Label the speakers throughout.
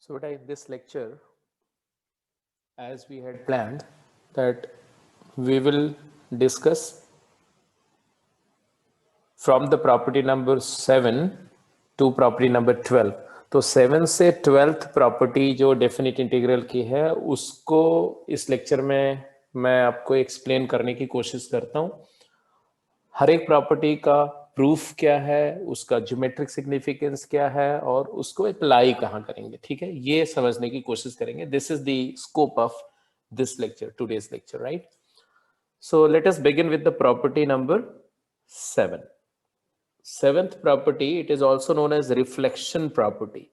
Speaker 1: So in this lecture, as we had planned, that we will discuss from the property number 7 to property number 12. तो 7 से 12th property जो definite integral की है उसको इस lecture में मैं आपको एक्सप्लेन करने की कोशिश करता हूं। हर एक प्रॉपर्टी का प्रूफ क्या है, उसका ज्योमेट्रिक सिग्निफिकेंस क्या है और उसको अप्लाई कहाँ करेंगे, ठीक है, ये समझने की कोशिश करेंगे। This is the scope of this lecture, today's lecture, right? So let us begin with the property number 7. Seventh property, it is also known as reflection property.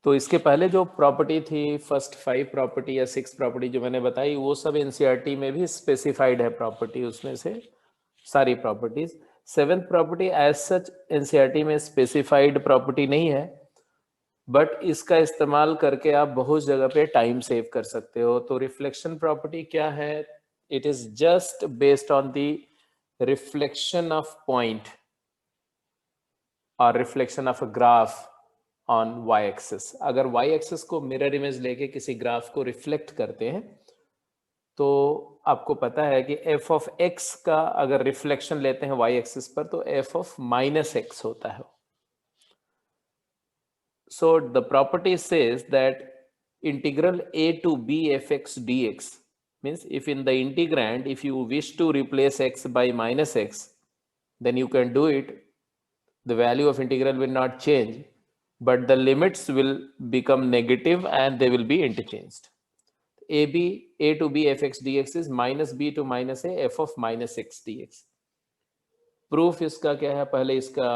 Speaker 1: तो इसके पहले जो प्रॉपर्टी थी, फर्स्ट 5 प्रॉपर्टी या 6 प्रॉपर्टी जो मैंने बताई, वो सब एनसीईआरटी में भी स्पेसिफाइड है प्रॉपर्टी, उसमें से सारी properties. Seventh property as such NCERT में स्पेसिफाइड प्रॉपर्टी नहीं है, बट इसका इस्तेमाल करके आप बहुत जगह पे टाइम सेव कर सकते हो। तो रिफ्लेक्शन प्रॉपर्टी क्या है? It is just based on the reflection of point और reflection of a graph on Y axis. अगर वाई एक्सिस को मिरर इमेज लेके किसी ग्राफ को रिफ्लेक्ट करते हैं तो आपको पता है कि एफ ऑफ एक्स का अगर रिफ्लेक्शन लेते हैं वाई एक्सिस पर तो एफ ऑफ माइनस एक्स होता है। So the property says that integral a to b fx dx means if in the integrand, if you wish to replace x by minus x, then you can do it. The value of integral will not change, but the limits will become negative and they will be interchanged. A to b fx dx is minus b to minus a f of minus x dx. Proof इसका क्या है? पहले इसका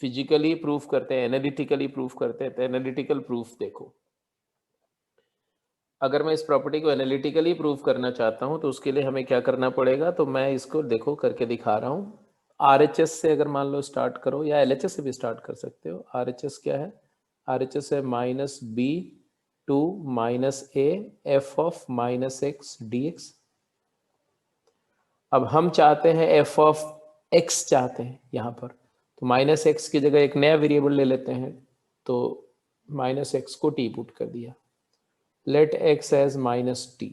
Speaker 1: physically proof करते हैं, analytically proof करते हैं। तो एनालिटिकल प्रूफ देखो, अगर मैं इस प्रॉपर्टी को एनालिटिकली प्रूफ करना चाहता हूं तो उसके लिए हमें क्या करना पड़ेगा? तो मैं इसको देखो करके दिखा रहा हूं। आरएचएस से अगर मान लो स्टार्ट करो, या एलएचएस से भी स्टार्ट कर सकते हो। आरएचएस क्या है? आरएचएस है minus B to minus A F of minus x D x. अब हम चाहते हैं एफ ऑफ एक्स चाहते हैं यहां पर, तो माइनस एक्स की जगह एक नया वेरिएबल ले लेते हैं। तो माइनस एक्स को टी पुट कर दिया, let X as minus T,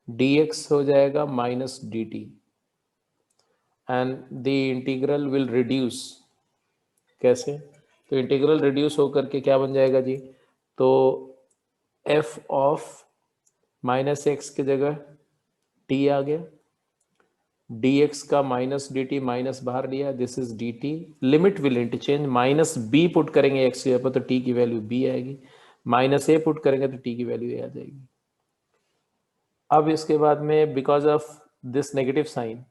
Speaker 1: dx हो जाएगा minus D T and the integral will reduce. कैसे? तो इंटीग्रल रिड्यूस होकर के क्या बन जाएगा जी? तो एफ ऑफ माइनस एक्स की जगह टी आ गया, dx का माइनस डी टी माइनस बाहर लिया, this is D T. Limit will interchange, minus B put करेंगे x के ऊपर तो t की वैल्यू b आएगी, माइनस ए पुट करेंगे तो t की वैल्यू a आ जाएगी। अब इसके बाद में because of this negative sign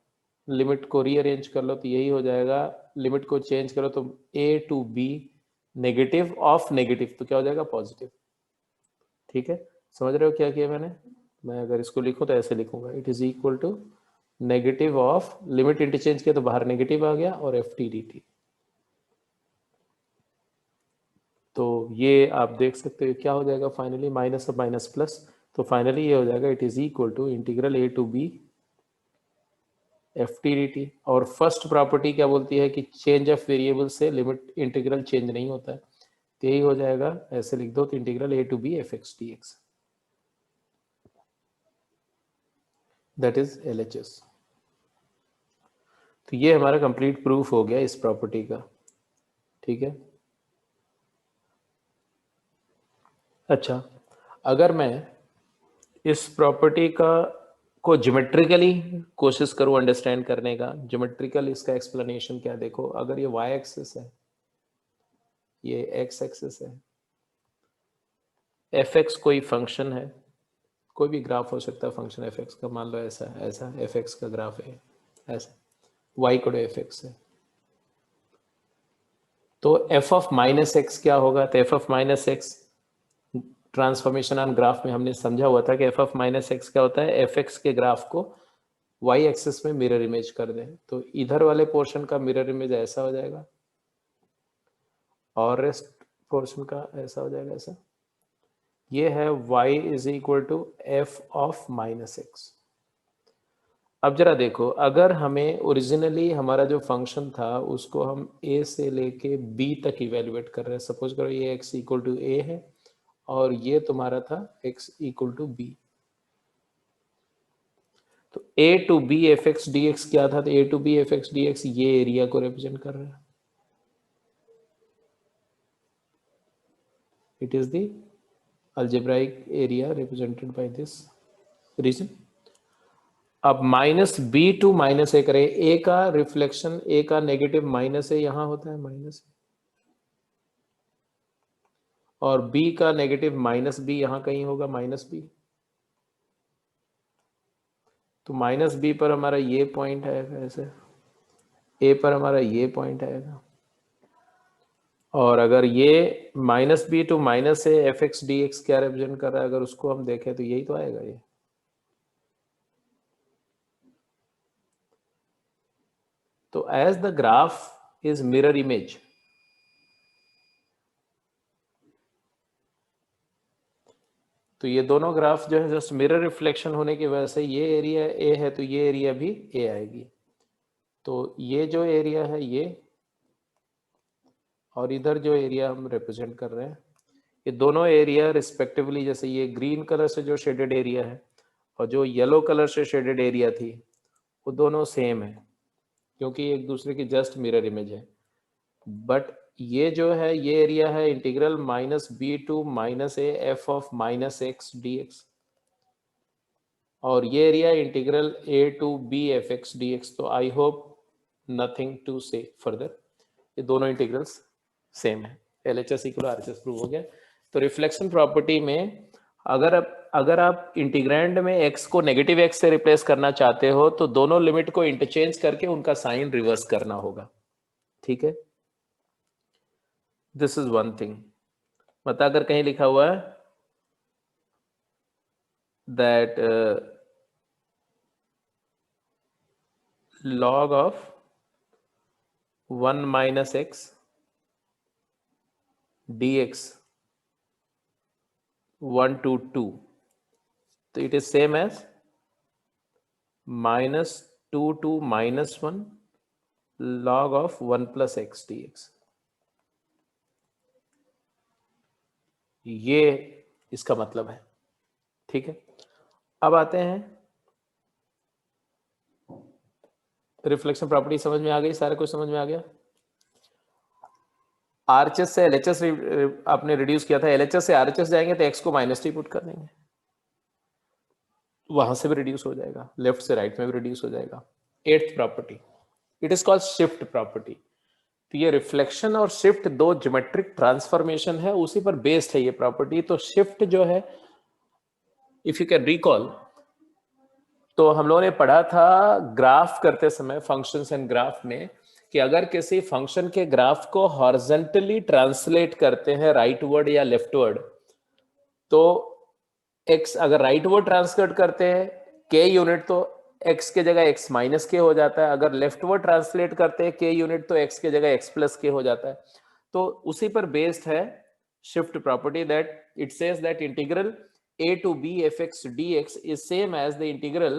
Speaker 1: limit को रीअरेंज कर लो तो यही हो जाएगा। लिमिट को चेंज करो तो a to b, negative of negative तो क्या हो जाएगा? पॉजिटिव। ठीक है, समझ रहे हो क्या किया मैंने? मैं अगर इसको लिखूं तो ऐसे लिखूंगा, it is equal to negative of, limit interchange किया तो बाहर नेगेटिव आ गया, और एफ टी डी टी। तो ये आप देख सकते हो क्या हो जाएगा फाइनली, माइनस और माइनस प्लस, तो फाइनली ये हो जाएगा it is equal to integral A to B F T D T. और फर्स्ट प्रॉपर्टी क्या बोलती है कि चेंज ऑफ वेरिएबल से लिमिट इंटीग्रल चेंज नहीं होता है, तो यही हो जाएगा, ऐसे लिख दो, तो integral A to B F x D x, that is L H S. तो ये हमारा कंप्लीट प्रूफ हो गया इस प्रॉपर्टी का। ठीक है, अच्छा, अगर मैं इस प्रॉपर्टी का को ज्योमेट्रिकली कोशिश करूं अंडरस्टैंड करने का, ज्योमेट्रिकल इसका एक्सप्लेनेशन क्या? देखो, अगर ये वाई एक्सिस है, ये एक्स एक्सिस है, एफ एक्स कोई फंक्शन है, कोई भी ग्राफ हो सकता है फंक्शन एफ एक्स का, मान लो ऐसा ऐसा एफ एक्स का ग्राफ है, ऐसा वाई कोड एफ एक्स है, तो एफ ऑफ माइनस एक्स क्या होगा? तो f of minus x transformation on graph में हमने समझा हुआ था कि एफ ऑफ माइनस एक्स क्या होता है? एफ एक्स के ग्राफ को वाई एक्सिस में मिरर इमेज कर दें, तो इधर वाले पोर्शन का मिरर इमेज ऐसा हो जाएगा और रेस्ट पोर्शन का ऐसा हो जाएगा, ऐसा। ये है y is equal to F of minus x. अब जरा देखो, अगर हमें ओरिजिनली हमारा जो फंक्शन था उसको हम a से लेके b तक इवेल्युएट कर रहे हैं, सपोज करो ये x इक्वल टू a है और ये तुम्हारा था x इक्वल टू b, तो a to b f x D x क्या था, तो a to b f x D x ये एरिया को रिप्रेजेंट कर रहा है, it is the algebraic area represented by this region। अब minus B to minus a करें, ए का रिफ्लेक्शन, ए का नेगेटिव माइनस ए यहां होता है माइनस, और बी का नेगेटिव माइनस बी यहां कहीं होगा माइनस बी, तो माइनस बी पर हमारा ये पॉइंट आएगा ऐसे, ए पर हमारा ये पॉइंट आएगा, और अगर ये minus B to minus A F x D x क्या रिप्रेजेंट कर रहा है, अगर उसको हम देखें तो यही तो आएगा ये। तो as the graph is mirror image, तो ये दोनों ग्राफ जो है जस्ट मिरर रिफ्लेक्शन होने की वजह से ये एरिया ए है तो ये एरिया भी ए आएगी, तो ये जो एरिया है ये, और इधर जो एरिया हम रिप्रेजेंट कर रहे हैं, ये दोनों एरिया रिस्पेक्टिवली, जैसे ये ग्रीन कलर से जो शेडेड एरिया है और जो येलो कलर से शेडेड एरिया थी वो दोनों सेम है क्योंकि एक दूसरे की जस्ट मिरर इमेज है। बट ये जो है ये एरिया है integral minus B to minus A F of minus x D x, और ये area integral A to B F x D x. तो I hope nothing to say further, ये दोनों इंटीग्रल्स सेम है, L H S equal R H S prove हो गया। तो reflection property में अगर आप इंटीग्रैंड में x को नेगेटिव x से रिप्लेस करना चाहते हो तो दोनों लिमिट को इंटरचेंज करके उनका साइन रिवर्स करना होगा, ठीक है। दिस इज वन थिंग, मतलब अगर कहीं लिखा हुआ है that log of 1 minus x dx 1 to 2, तो it is same as minus 2 to minus 1 log of 1 plus x dx, ये इसका मतलब है, ठीक है। अब आते हैं, रिफ्लेक्शन प्रॉपर्टी समझ में आ गई, सारा कुछ समझ में आ गया। आरएचएस से एलएचएस आपने रिड्यूस किया था, एलएचएस से आरएचएस जाएंगे तो एक्स को माइनस टी पुट कर देंगे, वहां से भी रिड्यूस हो जाएगा, लेफ्ट से राइट में भी रिड्यूस हो जाएगा। Eighth property, it is called shift property. तो ये रिफ्लेक्शन और शिफ्ट दो ज्योमेट्रिक ट्रांसफॉर्मेशन है, उसी पर बेस्ड है ये प्रॉपर्टी। तो शिफ्ट जो है, इफ यू कैन रिकॉल, तो हम लोगों ने पढ़ा था ग्राफ करते समय फंक्शंस एंड ग्राफ में कि अगर किसी फंक्शन के ग्राफ को हॉरिजॉन्टली ट्रांसलेट करते हैं राइटवर्ड या लेफ्टवर्ड, तो x अगर राइटवर्ड ट्रांसलेट करते हैं k यूनिट तो x के जगह x माइनस के हो जाता है, अगर लेफ्टवर्ड ट्रांसलेट करते हैं k यूनिट तो x के जगह x प्लस के हो जाता है। तो उसी पर बेस्ड है shift property, that it says that integral a to b fx dx is same as the integral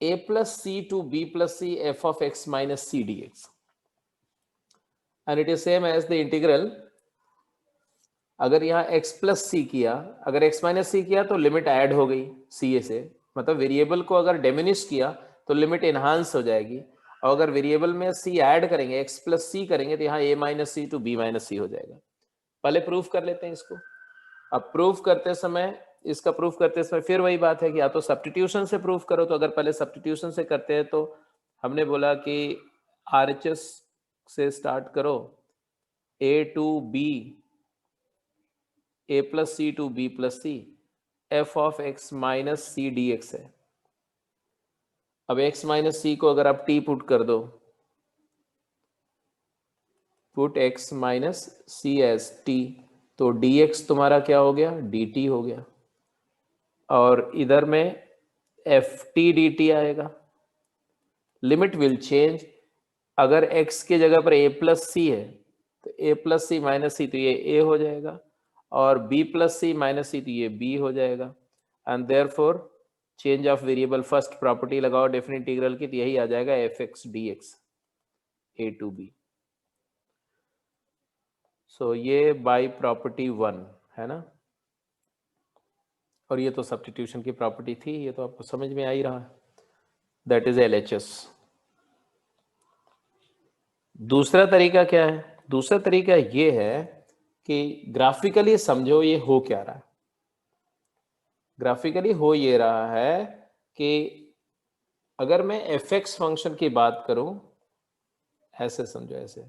Speaker 1: a plus c to b plus c f of x minus c dx, and it is same as the integral, अगर यहाँ x plus सी किया, अगर x minus सी किया तो limit add हो गई सी से, मतलब वेरिएबल को अगर डिमिनिश किया तो लिमिट एनहांस हो जाएगी, और अगर वेरिएबल में c ऐड करेंगे x प्लस सी करेंगे तो यहाँ a minus C to b minus C हो जाएगा। पहले प्रूफ कर लेते हैं इसको। अब प्रूफ करते समय, इसका प्रूफ करते समय फिर वही बात है कि या तो सब्स्टिट्यूशन से प्रूफ करो, तो अगर पहले सब्स्टिट्यूशन से करते हैं तो हमने बोला कि आरएचएस से स्टार्ट करो, a to b a plus c to b plus c f of x minus c d x है। अब x माइनस सी को अगर आप t पुट कर दो, पुट x माइनस सी एज t, तो dx तुम्हारा क्या हो गया, dt हो गया, और इधर में ft dt आएगा। लिमिट विल चेंज, अगर x के जगह पर a प्लस सी है तो a plus C minus C तो ये a हो जाएगा, और b plus C minus C तो ये b हो जाएगा, and therefore change of variable first property लगाओ डेफिनेट इंटीग्रल की, तो यही आ जाएगा F x D X A to B. So ये बाय प्रॉपर्टी 1 है ना, और ये तो सब्स्टिट्यूशन की प्रॉपर्टी थी, ये तो आपको समझ में आ ही रहा है, दैट इज LHS। दूसरा तरीका क्या है? दूसरा तरीका ये है कि ग्राफिकली समझो ये हो क्या रहा है। ग्राफिकली हो ये रहा है कि अगर मैं fx फंक्शन की बात करूं, ऐसे समझो, ऐसे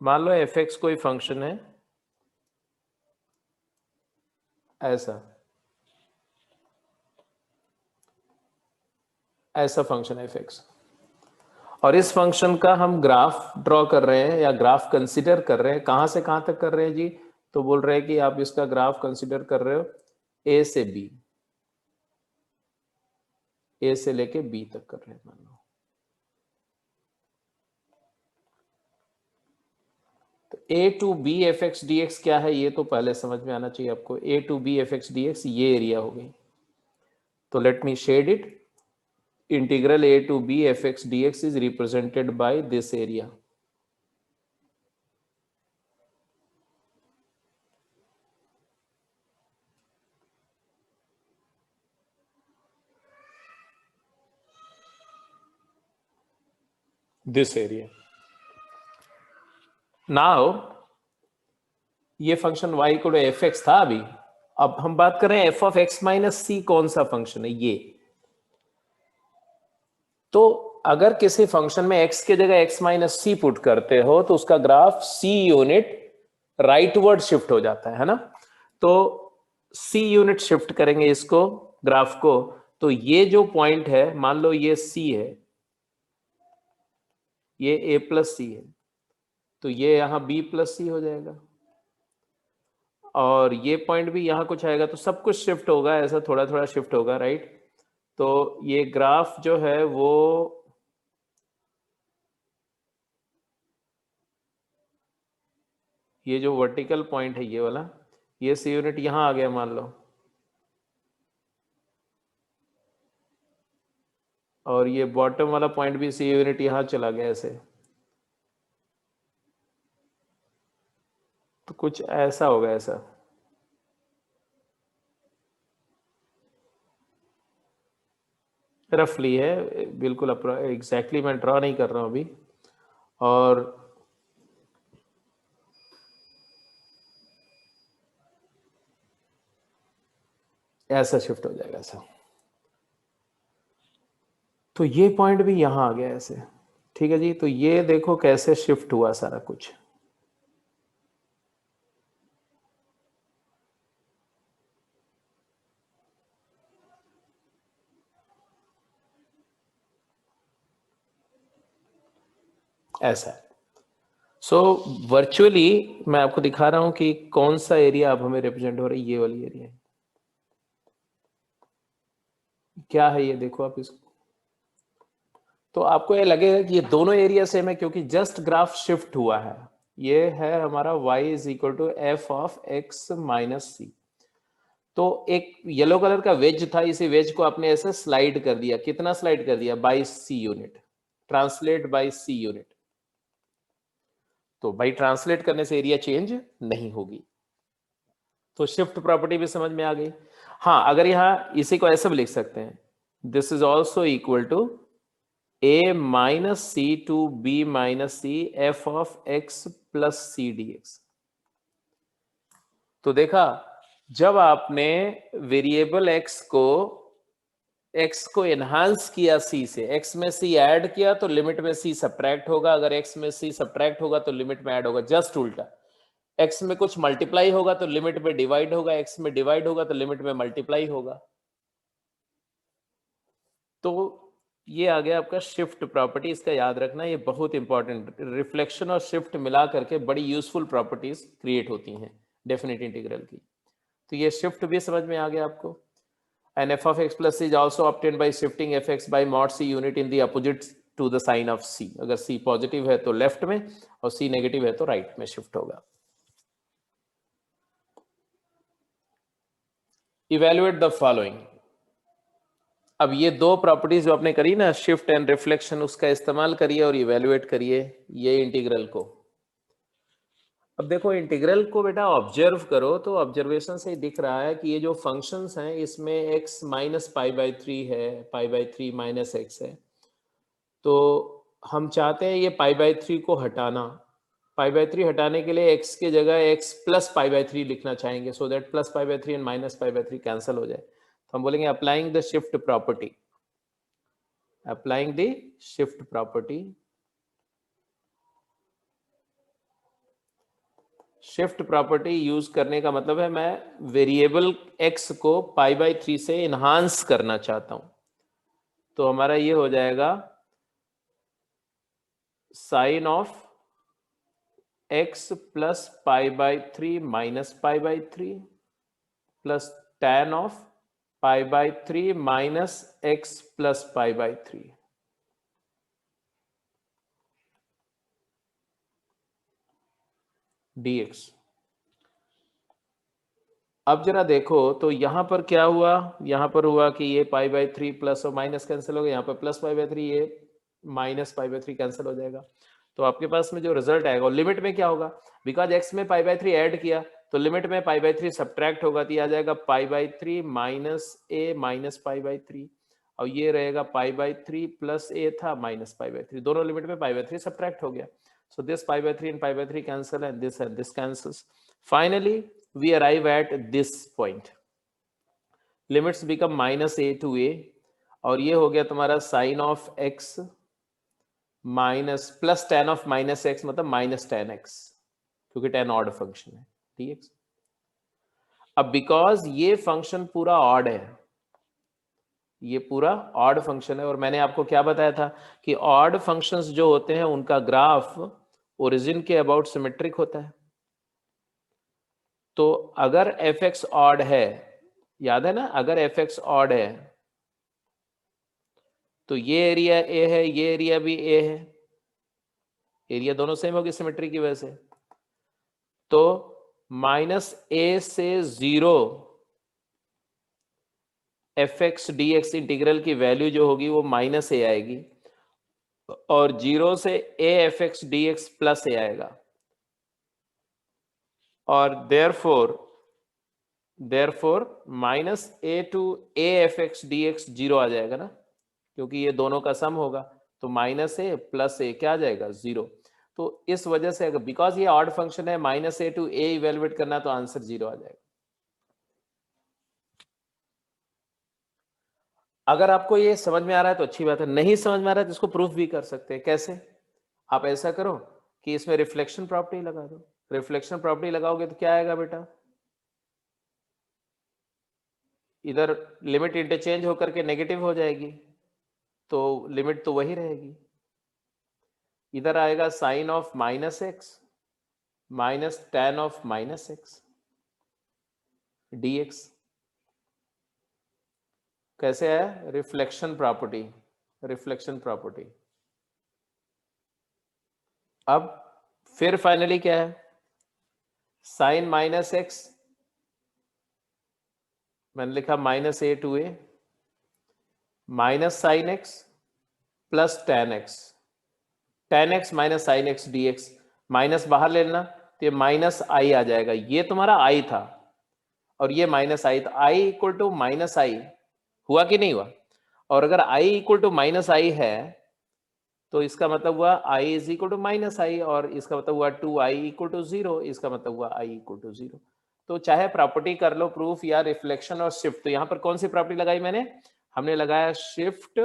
Speaker 1: मान लो fx कोई फंक्शन है, ऐसा फंक्शन है fx, और इस फंक्शन का हम ग्राफ ड्रॉ कर रहे हैं या ग्राफ कंसीडर कर रहे हैं। कहां से कहां तक कर रहे हैं जी? तो बोल रहे हैं कि आप इसका ग्राफ कंसीडर कर रहे हो ए से बी, ए से लेके बी तक कर रहे हैं मान लो। तो A to B F x D x क्या है ये तो पहले समझ में आना चाहिए आपको। A to B F x D x ये एरिया हो गई, तो let me shade it. Integral A to B F x D x is represented by this area. This area. Now ये फंक्शन y को एफ एक्स था अभी, अब हम बात कर रहे हैं F of x minus C कौन सा फंक्शन है ये। तो अगर किसी फंक्शन में x की जगह x माइनस सी पुट करते हो तो उसका graph c unit rightward shift हो जाता है ना। तो c यूनिट शिफ्ट करेंगे इसको, ग्राफ को, तो ये जो पॉइंट है मान लो ये c है, ये a प्लस सी है, तो ये यहां b प्लस सी हो जाएगा, और ये पॉइंट भी यहां कुछ आएगा, तो सब कुछ शिफ्ट होगा, ऐसा थोड़ा थोड़ा शिफ्ट होगा, राइट। तो ये ग्राफ जो है वो ये जो वर्टिकल पॉइंट है ये वाला, ये सी यूनिट यहां आ गया मान लो, और ये बॉटम वाला पॉइंट भी सी यूनिट यहां चला गया ऐसे। तो कुछ ऐसा होगा, ऐसा रफली है, बिल्कुल एग्जैक्टली मैं ड्रॉ नहीं कर रहा हूं अभी। और ऐसा शिफ्ट हो जाएगा ऐसा। तो ये पॉइंट भी यहां आ गया ऐसे, ठीक है जी। तो ये देखो कैसे शिफ्ट हुआ सारा कुछ। ऐसा है। सो वर्चुअली मैं आपको दिखा रहा हूं कि कौन सा एरिया अब हमें रिप्रेजेंट हो रहा है, ये वाली एरिया क्या है, ये देखो आप इसको। तो आपको ये लगेगा कि ये दोनों एरिया सेम है, क्योंकि जस्ट ग्राफ शिफ्ट हुआ है। ये है हमारा y is equal to F of x minus C. तो एक येलो कलर का वेज था, इसी वेज को आपने ऐसे स्लाइड कर दिया। कितना स्लाइड कर दिया? By c unit, translate by c unit. तो बाई ट्रांसलेट करने से एरिया चेंज नहीं होगी। तो शिफ्ट प्रॉपर्टी भी समझ में आ गई। हाँ, अगर यहां इसी को ऐसे भी लिख सकते हैं, this is also equal to a minus C to b minus c f of x plus c d x. तो देखा, जब आपने वेरिएबल x को एनहांस किया c से, x में c ऐड किया तो लिमिट में c सब्ट्रैक्ट होगा, अगर x में c सब्ट्रैक्ट होगा तो लिमिट में ऐड होगा, जस्ट उल्टा। x में कुछ मल्टीप्लाई होगा तो लिमिट में डिवाइड होगा, x में डिवाइड होगा तो लिमिट में मल्टीप्लाई होगा। तो ये आ गया आपका शिफ्ट प्रॉपर्टी, इसका याद रखना, ये बहुत इंपॉर्टेंट। रिफ्लेक्शन और शिफ्ट मिला करके बड़ी यूजफुल प्रॉपर्टीज क्रिएट होती हैं डेफिनेट इंटीग्रल की। तो ये शिफ्ट भी समझ में आ गया आपको। And F of X plus is also obtained by shifting F X by mod C unit in the opposite to the sign of C. अगर सी पॉजिटिव है तो लेफ्ट में, और सी नेगेटिव है तो राइट में शिफ्ट होगा। Evaluate the following. अब ये दो प्रॉपर्टीज जो आपने करी ना, शिफ्ट एंड रिफ्लेक्शन, उसका इस्तेमाल करिए और इवेल्युएट करिए ये इंटीग्रल को। अब देखो इंटीग्रल को बेटा ऑब्जर्व करो तो ऑब्जर्वेशन से ही दिख रहा है कि ये जो फंक्शंस हैं इसमें x माइनस पाई बाई 3 है, पाई बाई 3 माइनस एक्स है। तो हम चाहते हैं ये पाई बाई 3 को हटाना। पाई बाई 3 हटाने के लिए x की जगह x प्लस पाई बाई 3 लिखना चाहेंगे, so that plus pi by 3 and minus pi by 3 cancel हो जाए। तो हम बोलेंगे applying the shift property, applying the shift property. Shift property use करने का मतलब है मैं वेरिएबल x को पाई बाई 3 से इनहांस करना चाहता हूं। तो हमारा ये हो जाएगा sine of x plus pi by 3 minus pi by 3 plus tan of pi by 3 minus x plus pi by 3 dx। अब जरा देखो तो यहां पर क्या हुआ, यहां पर हुआ कि ये पाई बाई 3 प्लस और माइनस कैंसिल हो गया, यहाँ पर प्लस पाई बाई 3, ये माइनस पाई बाई 3 कैंसिल हो जाएगा। तो आपके पास में जो रिजल्ट आएगा, और लिमिट में क्या होगा, बिकॉज x में पाई बाई 3 ऐड किया तो लिमिट में पाई बाई 3 सब्ट्रैक्ट होगा, तो आ जाएगा पाई by 3 minus a minus pi by 3, और ये रहेगा पाई बाई 3 प्लस a था माइनस पाई बाई 3, दोनों लिमिट में पाई बाई 3 सब्ट्रैक्ट हो गया। So this pi by 3 and pi by 3 cancel and this cancels. Finally, we arrive at this point. Limits become minus a to a, और ये हो गया तुम्हारा sine of x minus plus tan of minus x, मतलब minus tan x, क्योंकि tan odd function है dx। अब because ये फंक्शन पूरा ऑड है, ये पूरा ऑड फंक्शन है, और मैंने आपको क्या बताया था कि ऑड फंक्शंस जो होते हैं उनका ग्राफ ओरिजिन के अबाउट सिमेट्रिक होता है। तो अगर एफ एक्स ऑड है, याद है ना, अगर एफ एक्स ऑड है तो ये एरिया ए है, ये एरिया भी ए है, एरिया दोनों सेम होगी सिमेट्री की वजह से। तो माइनस ए से 0 F x D X integral की वैल्यू जो होगी वो माइनस ए आएगी, और 0 से A F x D X plus A आएगा, और therefore minus A to A F x D X 0 आ जाएगा ना, क्योंकि ये दोनों का सम होगा। तो माइनस ए प्लस ए क्या आ जाएगा, 0। तो इस वजह से अगर बिकॉज ये ऑड फंक्शन है, minus A to a evaluate करना, तो आंसर 0 आ जाएगा। अगर आपको ये समझ में आ रहा है तो अच्छी बात है, नहीं समझ में आ रहा है तो इसको प्रूफ भी कर सकते हैं। कैसे? आप ऐसा करो कि इसमें रिफ्लेक्शन प्रॉपर्टी लगा दो। रिफ्लेक्शन प्रॉपर्टी लगाओगे तो क्या आएगा बेटा, इधर लिमिट इंटरचेंज होकर के नेगेटिव हो जाएगी, तो लिमिट तो वही रहेगी। इधर आएगा sine of minus x minus tan of minus x dx। कैसे आया, रिफ्लेक्शन प्रॉपर्टी, रिफ्लेक्शन प्रॉपर्टी। अब फिर फाइनली क्या है, साइन माइनस एक्स, मैंने लिखा minus A to a, minus sine x plus tan x, tan x minus sine x D x, minus बाहर लेना तो ये माइनस आई आ जाएगा, ये तुम्हारा आई था और ये माइनस आई, तो आई इक्वल टू माइनस आई हुआ कि नहीं हुआ। और अगर आई इक्वल टू माइनस आई है तो इसका मतलब हुआ आई इज इक्वल टू माइनस आई, और इसका मतलब हुआ टू आई इक्वल टू 0, इसका मतलब हुआ आई इक्वल टू 0। तो चाहे प्रॉपर्टी कर लो प्रूफ या रिफ्लेक्शन और शिफ्ट, तो यहां पर कौन सी प्रॉपर्टी लगाई मैंने, हमने लगाया शिफ्ट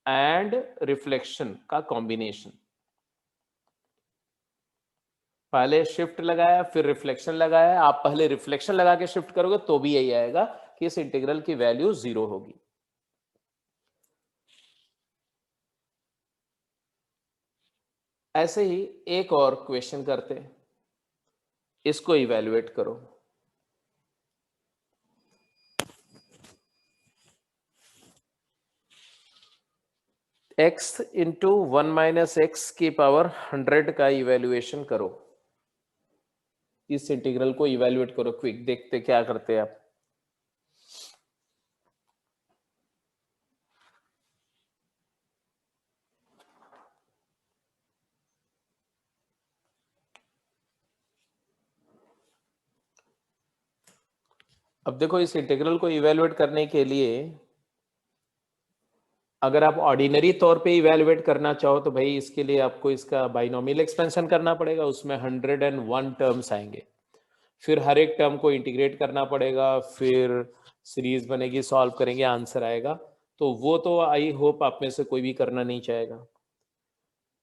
Speaker 1: एंड रिफ्लेक्शन का कॉम्बिनेशन। पहले शिफ्ट लगाया फिर रिफ्लेक्शन लगाया, आप पहले रिफ्लेक्शन लगा के शिफ्ट करोगे तो भी यही आएगा कि इस इंटीग्रल की वैल्यू 0 होगी। ऐसे ही एक और क्वेश्चन करते हैं, इसको इवैल्यूएट करो। x इंटू 1 माइनस एक्स की पावर 100 का इवैल्यूएशन करो। इस इंटीग्रल को इवैल्यूएट करो, क्विक देखते क्या करते हैं आप। अब देखो इस इंटीग्रल को इवेलुएट करने के लिए अगर आप ऑर्डिनरी तौर पे इवेलुएट करना चाहो तो भाई इसके लिए आपको इसका बाइनोमियल एक्सपेंशन करना पड़ेगा, उसमें 101 टर्म्स आएंगे, फिर हर एक टर्म को इंटीग्रेट करना पड़ेगा, फिर सीरीज बनेगी, सॉल्व करेंगे, आंसर आएगा। तो वो तो आई होप आप में से कोई भी करना नहीं चाहेगा।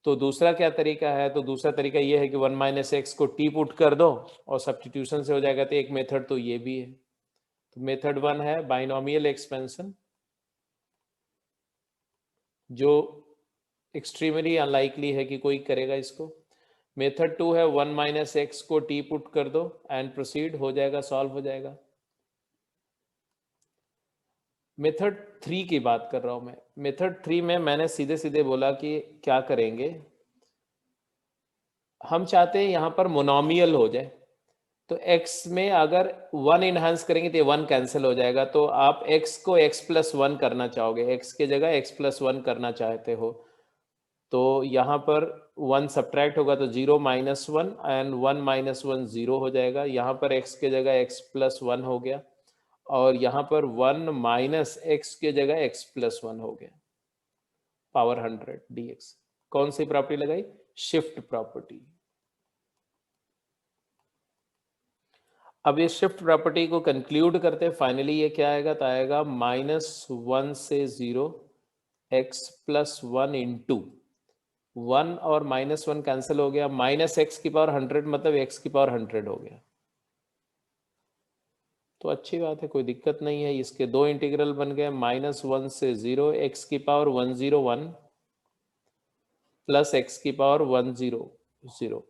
Speaker 1: तो दूसरा क्या तरीका है, तो दूसरा तरीका ये है कि 1 माइनस एक्स को टी पुट कर दो और सब्स्टिट्यूशन से हो जाएगा। तो एक मेथड तो ये भी है। तो मेथड 1 है बाइनोमियल एक्सपेंशन, जो एक्सट्रीमली अनलाइकली है कि कोई करेगा इसको। मेथड 2 है 1 माइनस एक्स को टी पुट कर दो एंड प्रोसीड, हो जाएगा, सॉल्व हो जाएगा। मेथड 3 की बात कर रहा हूं मैं। मेथड 3 में मैंने सीधे सीधे बोला कि क्या करेंगे, हम चाहते हैं यहां पर मोनोमियल हो जाए। तो x में अगर 1 इनहांस करेंगे तो 1 कैंसिल हो जाएगा। तो आप x को x+1 करना चाहोगे, x के जगह x+1 करना चाहते हो, तो यहाँ पर 1 सब्ट्रैक्ट होगा तो 0 माइनस 1 एंड 1 माइनस 1 0 हो जाएगा। यहाँ पर x के जगह x+1 हो गया और यहाँ पर 1 माइनस x के जगह x+1 हो गया, पावर 100 dx। कौन सी प्रॉपर्टी लगाई? Shift property. अब ये शिफ्ट प्रॉपर्टी को कंक्लूड करते हैं, फाइनली ये क्या आएगा, तो आएगा -1 से 0 x+1 इंटू 1 और -1 कैंसिल हो गया, माइनस एक्स की पावर 100 मतलब x की पावर 100 हो गया। तो अच्छी बात है, कोई दिक्कत नहीं है। इसके दो इंटीग्रल बन गए, -1 से 0 x की पावर 101 प्लस x की पावर 100।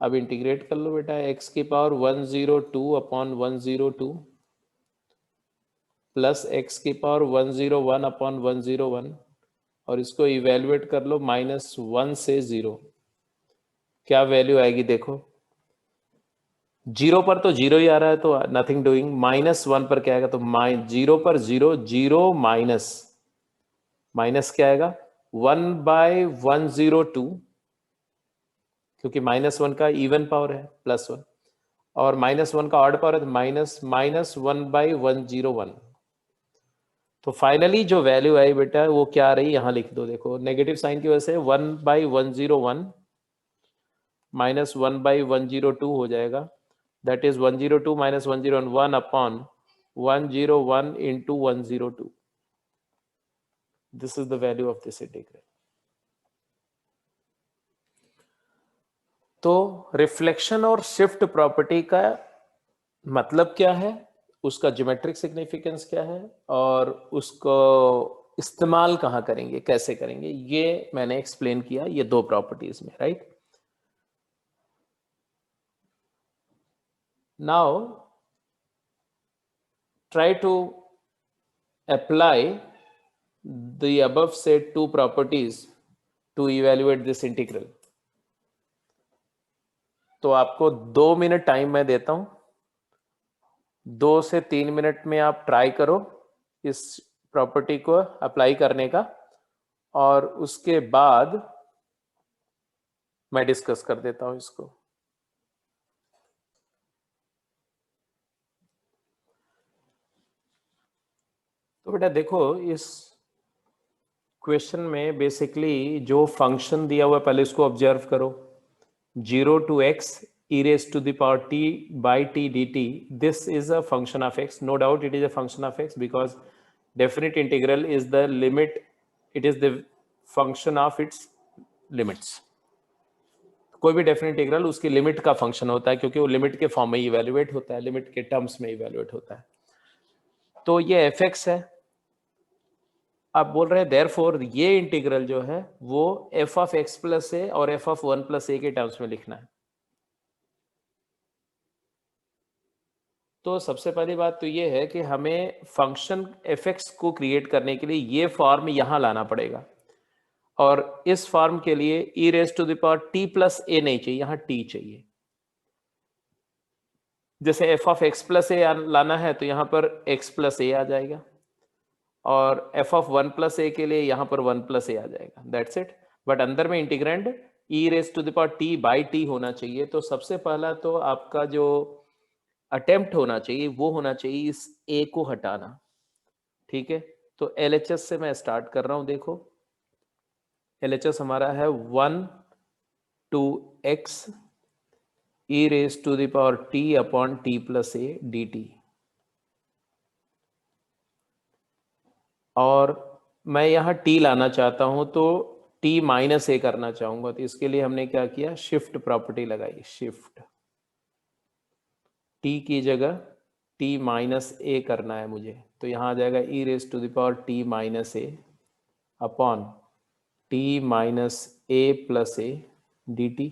Speaker 1: अब इंटीग्रेट कर लो बेटा, x की पावर 102 अपॉन 102 प्लस x की पावर 101 अपॉन 101 और इसको इवेल्युएट कर लो -1 से 0। क्या वैल्यू आएगी देखो, 0 पर तो 0 ही आ रहा है तो नथिंग डूइंग। -1 पर क्या आएगा, तो 0 पर 0 0 माइनस क्या आएगा 1/102, क्योंकि -1 का इवन पावर है +1 और -1 का ऑड पावर है, तो माइनस 1/101। तो फाइनली जो वैल्यू आई बेटा वो क्या आ रही, यहां लिख दो। देखो नेगेटिव साइन की वजह से 1/101 माइनस 1/102 हो जाएगा। That is 102 minus 101 upon 101 into 102। This is the value of this integral. तो रिफ्लेक्शन और शिफ्ट प्रॉपर्टी का मतलब क्या है, उसका ज्योमेट्रिक सिग्निफिकेंस क्या है और उसको इस्तेमाल कहाँ करेंगे, कैसे करेंगे, ये मैंने एक्सप्लेन किया ये दो प्रॉपर्टीज में, right. Now try to apply the above said two properties to evaluate this integral। तो आपको 2 मिनट टाइम मैं देता हूं, 2 से 3 मिनट में आप ट्राई करो इस प्रॉपर्टी को अप्लाई करने का और उसके बाद मैं डिस्कस कर देता हूं इसको। तो बेटा देखो इस क्वेश्चन में बेसिकली जो फंक्शन दिया हुआ है पहले इसको ऑब्जर्व करो, 0 to x e raised to the power t by t dt. This is a function of x. No doubt it is a function of x because definite integral is the limit. It is the function of its limits. कोई भी definite integral उसकी limit का function होता है क्योंकि वो limit के form में इवेल्युएट होता है, लिमिट के टर्म्स में इवेल्युएट होता है। तो ये fx है। आप बोल रहे हैं देयरफॉर ये इंटीग्रल जो है वो f of x plus a और f of 1 plus a के टर्म्स में लिखना है। तो सबसे पहली बात तो ये है कि हमें फंक्शन fx को क्रिएट करने के लिए ये फॉर्म यहां लाना पड़ेगा और इस फॉर्म के लिए e raise to the power t plus a नहीं चाहिए, यहां t चाहिए। जैसे f of x plus a लाना है तो यहां पर x प्लस a आ जाएगा और f ऑफ 1 प्लस a के लिए यहां पर 1 प्लस a आ जाएगा, दैट्स इट। बट अंदर में integrand e raise to the power t by t होना चाहिए। तो सबसे पहला तो आपका जो अटेम्प्ट होना चाहिए वो होना चाहिए इस ए को हटाना, ठीक है। तो LHS से मैं स्टार्ट कर रहा हूं, देखो LHS हमारा है 1 to x e raised to the power t upon t plus a dt, और मैं यहाँ t लाना चाहता हूं तो t माइनस ए करना चाहूंगा, तो इसके लिए हमने क्या किया, शिफ्ट प्रॉपर्टी लगाई, शिफ्ट t की जगह t माइनस ए करना है मुझे, तो यहाँ आ जाएगा e raise to the power t minus A upon t minus a plus a d t.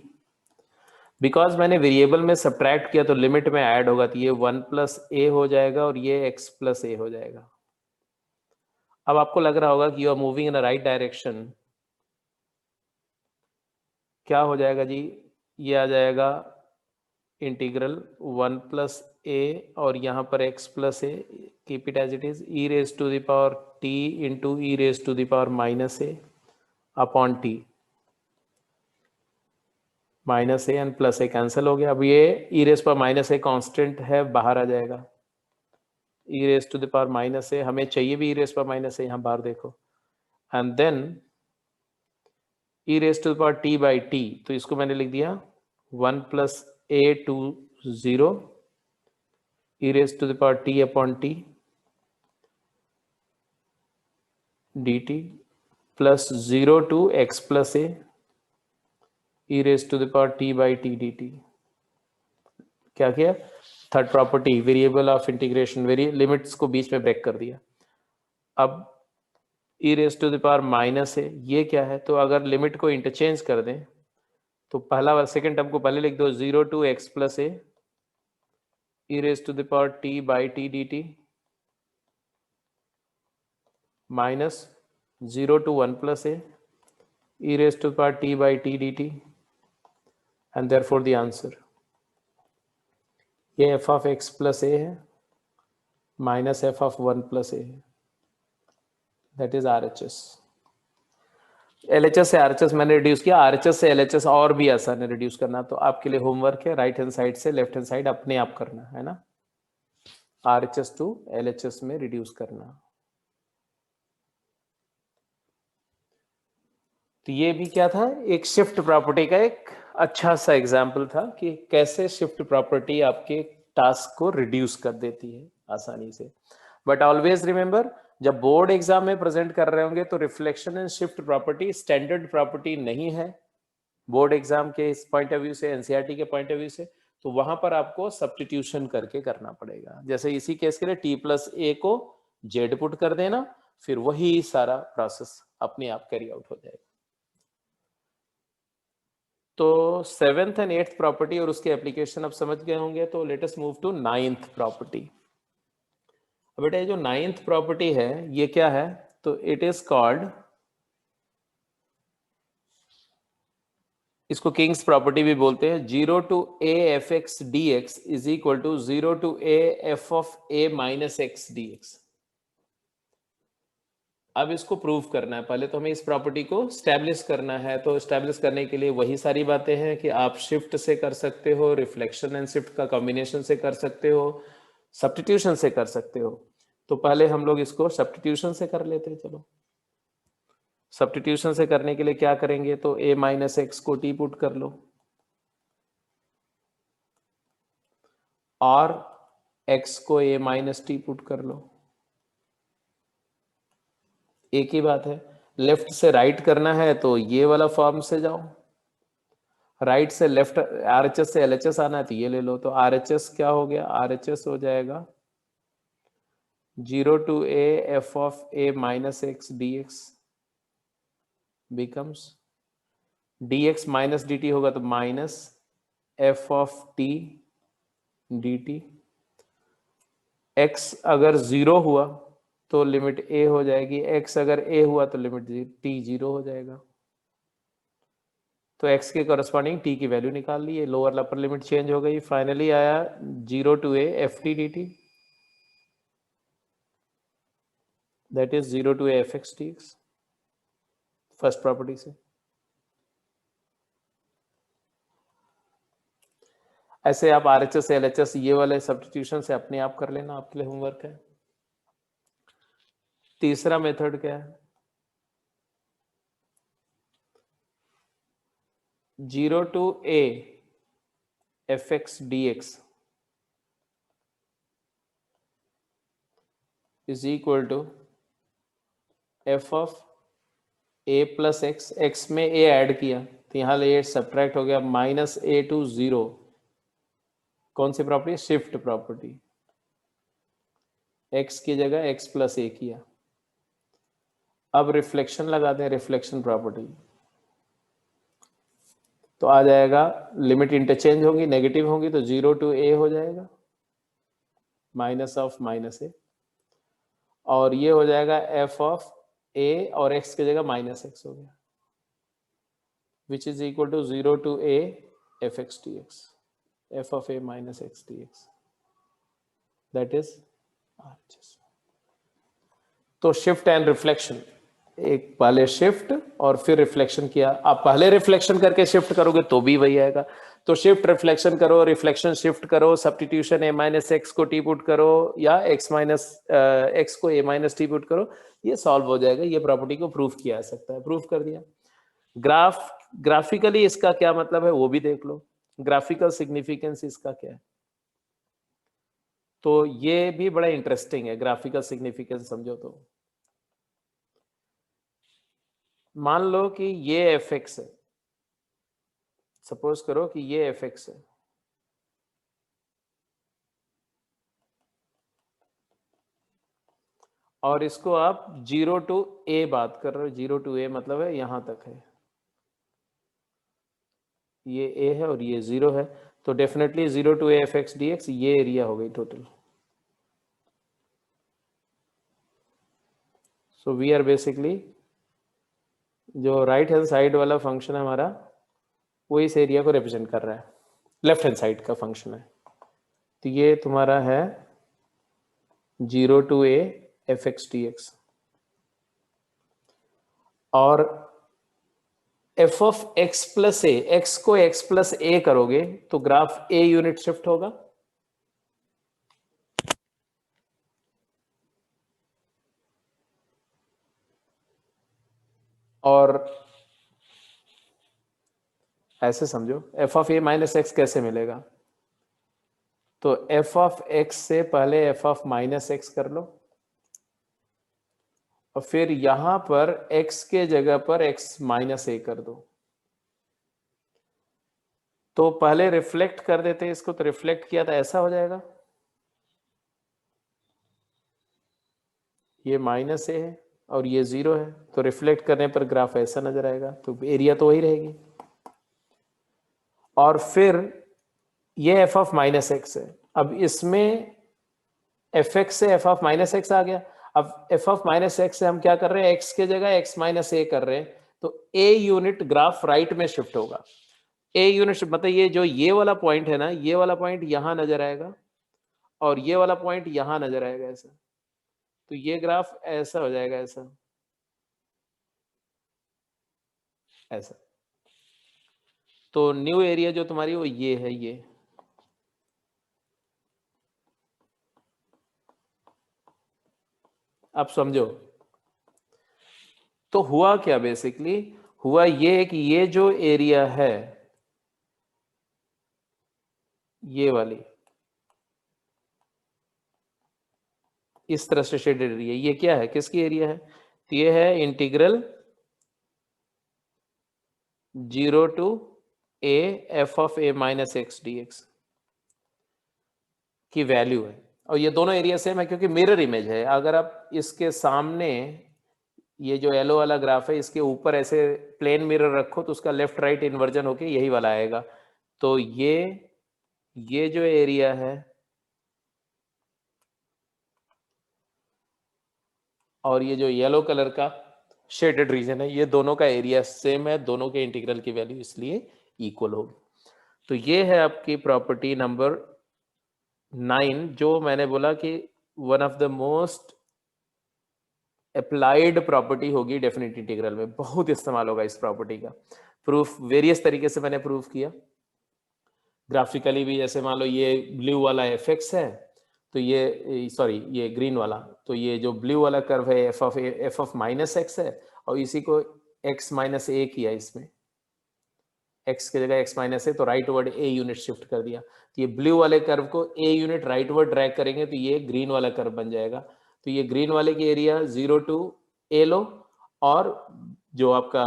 Speaker 1: Because मैंने वेरिएबल में सब्ट्रैक्ट किया तो लिमिट में ऐड होगा, तो ये 1 प्लस ए हो जाएगा और ये x प्लस ए हो जाएगा। अब आपको लग रहा होगा कि you are moving in the right direction, क्या हो जाएगा जी, ये आ जाएगा इंटीग्रल 1 प्लस ए और यहाँ पर x plus A, keep it as it is, E raise to the power t into E raise to the power minus A upon T, minus A and plus A cancel हो गया। अब ये E raise पर minus A constant है, बाहर आ जाएगा, E raise to the power minus A, हमें चाहिए भी ई रेज पर माइनस ए, यहाँ बाहर देखो, and then e raise to the power t by t, तो इसको मैंने लिख दिया 1 plus a to 0 e raised to the power t upon t dt plus 0 to x plus a e raised to the power t by t dt। क्या किया, third property variable of integration, limits को बीच में break कर दिया। अब e raise to the power minus है, ये क्या है, तो अगर लिमिट को इंटरचेंज कर दें तो पहला वाला सेकेंड टर्म को पहले लिख दो, 0 to x plus a e raise to the power t by t D T minus 0 to 1 plus a e raised to the power t by t dt, and therefore the answer, ये f of x plus a है minus f of 1 plus a है, that is RHS। LHS से RHS मैंने reduce किया, RHS से LHS और भी आसान है रिड्यूस करना, तो आपके लिए होमवर्क है, राइट हैंड साइड से लेफ्ट हैंड साइड अपने आप करना है ना, RHS टू LHS में रिड्यूस करना। तो ये भी क्या था, एक शिफ्ट प्रॉपर्टी का एक अच्छा सा एग्जाम्पल था कि कैसे शिफ्ट प्रॉपर्टी आपके टास्क को रिड्यूस कर देती है आसानी से। बट ऑलवेज रिमेंबर, जब बोर्ड एग्जाम में प्रेजेंट कर रहे होंगे तो reflection and shift property standard property नहीं है बोर्ड एग्जाम के इस पॉइंट ऑफ व्यू से, एनसीईआरटी के पॉइंट ऑफ व्यू से, तो वहां पर आपको सब्स्टिट्यूशन करके करना पड़ेगा। जैसे इसी केस के लिए t प्लस ए को जेड पुट कर देना, फिर वही सारा प्रोसेस अपने आप कैरी आउट हो जाएगा। तो सेवेंथ एंड एट्थ प्रॉपर्टी और उसके एप्लीकेशन अब समझ गए होंगे, तो let us move to ninth property. अब बेटा ये जो नाइन्थ प्रॉपर्टी है ये क्या है, तो इट इज कॉल्ड, इसको किंग्स प्रॉपर्टी भी बोलते हैं, 0 to A F x D x is equal to 0 to A F of A minus x D x. अब इसको प्रूव करना है, पहले तो हमें इस प्रॉपर्टी को स्टैब्लिश करना है। तो स्टैब्लिश करने के लिए वही सारी बातें हैं कि आप शिफ्ट से कर सकते हो, रिफ्लेक्शन एंड शिफ्ट का कॉम्बिनेशन से कर सकते हो, सब्स्टिट्यूशन से कर सकते हो। तो पहले हम लोग इसको सब्स्टिट्यूशन से कर लेते हैं। चलो सब्स्टिट्यूशन से करने के लिए क्या करेंगे, तो a माइनस एक्स को t पुट कर लो और x को a माइनस टी पुट कर लो, एक ही बात है। लेफ्ट से राइट करना है तो ये वाला फॉर्म से जाओ, राइट से लेफ्ट RHS से LHS आना है तो ये ले लो। तो RHS क्या हो गया, RHS हो जाएगा 0 to a f of a minus x D x becomes dx minus dt होगा तो minus f of t dt। x अगर 0 हुआ तो लिमिट a हो जाएगी, x अगर a हुआ तो लिमिट t 0 हो जाएगा। तो x के कॉरेस्पॉन्डिंग t की वैल्यू निकाल ली, लोअर अपर लिमिट चेंज हो गई, फाइनली आया 0 to a f T D t, that is 0 to a f x D x, first property से। ऐसे आप RHS LHS ये वाले सब्स्टिट्यूशन से अपने आप कर लेना, आपके लिए होमवर्क है। तीसरा मेथड क्या है, 0 to a fx dx is equal to f of a plus x, x में a ऐड किया तो यहाँ ये सब्ट्रैक्ट हो गया, माइनस a टू 0। कौन सी प्रॉपर्टी, शिफ्ट प्रॉपर्टी, x की जगह x प्लस a किया। अब रिफ्लेक्शन लगाते हैं, रिफ्लेक्शन प्रॉपर्टी, तो आ जाएगा लिमिट इंटरचेंज होगी, नेगेटिव होगी तो 0 टू a हो जाएगा, माइनस ऑफ माइनस a, और ये हो जाएगा f ऑफ a और x की जगह माइनस x हो गया, which is equal to 0 to a fx dx, f of a minus x dx, that is RHS। तो शिफ्ट एंड रिफ्लेक्शन, एक पहले शिफ्ट और फिर रिफ्लेक्शन किया, आप पहले रिफ्लेक्शन करके शिफ्ट करोगे तो भी वही आएगा। तो शिफ्ट रिफ्लेक्शन करो, रिफ्लेक्शन शिफ्ट करो, सब्स्टिट्यूशन a माइनस एक्स को टी पुट करो या x माइनस एक्स को a माइनस टी पुट करो, ये सॉल्व हो जाएगा। ये प्रॉपर्टी को प्रूफ किया जा सकता है, प्रूफ कर दिया। ग्राफिकली इसका क्या मतलब है वो भी देख लो, ग्राफिकल सिग्निफिकेंस इसका क्या है, तो ये भी बड़ा इंटरेस्टिंग है। ग्राफिकल सिग्निफिकेंस समझो तो मान लो कि ये fx है, सपोज करो कि ये fx है, और इसको आप 0 टू a बात कर रहे हो, 0 टू a मतलब है यहां तक है, ये a है और ये 0 है, तो definitely 0 to a fx dx ये एरिया हो गई total. So we are basically, जो राइट हैंड साइड वाला फंक्शन है हमारा वो इस एरिया को रिप्रेजेंट कर रहा है, लेफ्ट हैंड साइड का फंक्शन है, तो ये तुम्हारा है 0 टू a fx dx, और f of x plus A, x को x प्लस ए करोगे तो ग्राफ a यूनिट शिफ्ट होगा, और ऐसे समझो f of a minus x कैसे मिलेगा, तो f ऑफ x से पहले f ऑफ माइनस एक्स कर लो, और फिर यहां पर x के जगह पर x माइनस ए कर दो, तो पहले रिफ्लेक्ट कर देते हैं इसको, तो रिफ्लेक्ट किया था ऐसा हो जाएगा, ये माइनस ए है और ये 0 है, तो रिफ्लेक्ट करने पर ग्राफ ऐसा नजर आएगा, तो एरिया तो वही रहेगी। और फिर ये एफ ऑफ माइनस एक्स है, अब इसमें एफ एक्स से एफ ऑफ माइनस एक्स आ गया, अब एफ ऑफ माइनस एक्स से हम क्या कर रहे हैं, एक्स के जगह एक्स माइनस ए कर रहे हैं, तो ए यूनिट ग्राफ राइट में शिफ्ट होगा, ए यूनिट मतलब ये जो ये वाला पॉइंट है ना, ये वाला पॉइंट यहां नजर आएगा और ये वाला पॉइंट यहां नजर आएगा ऐसा, तो ये ग्राफ ऐसा हो जाएगा, ऐसा ऐसा, तो न्यू एरिया जो तुम्हारी वो ये है, ये आप समझो। तो हुआ क्या, बेसिकली हुआ ये कि ये जो एरिया है, ये वाली इस तरह से शेडेड एरिया, ये क्या है, किसकी एरिया है, तो ये है integral 0 to a f of a minus x dx की वैल्यू है, और ये दोनों एरिया सेम है क्योंकि मिरर इमेज है। अगर आप इसके सामने ये जो येलो वाला ग्राफ है इसके ऊपर ऐसे प्लेन मिरर रखो तो उसका लेफ्ट राइट इन्वर्जन होके यही वाला आएगा, तो ये जो एरिया है और ये जो येलो कलर का शेडेड रीजन है, ये दोनों का एरिया सेम है, दोनों के इंटीग्रल की वैल्यू इसलिए इक्वल होगी। तो ये है आपकी प्रॉपर्टी नंबर 9, जो मैंने बोला कि one of the most applied property होगी डेफिनेट इंटीग्रल में, बहुत इस्तेमाल होगा इस प्रॉपर्टी का। प्रूफ वेरियस तरीके से मैंने प्रूफ किया, ग्राफिकली भी जैसे मान लो ये ब्लू वाला fx है, तो ये सॉरी ये ग्रीन वाला, तो ये जो ब्लू वाला कर्व है एफ ऑफ माइनस एक्स है, और इसी को x माइनस ए किया, इसमें x की जगह x माइनस है तो right word a unit shift कर दिया, तो ये ब्लू वाले कर्व को a unit right word drag करेंगे तो ये ग्रीन वाला कर्व बन जाएगा। तो ये ग्रीन वाले की एरिया 0 टू a लो, और जो आपका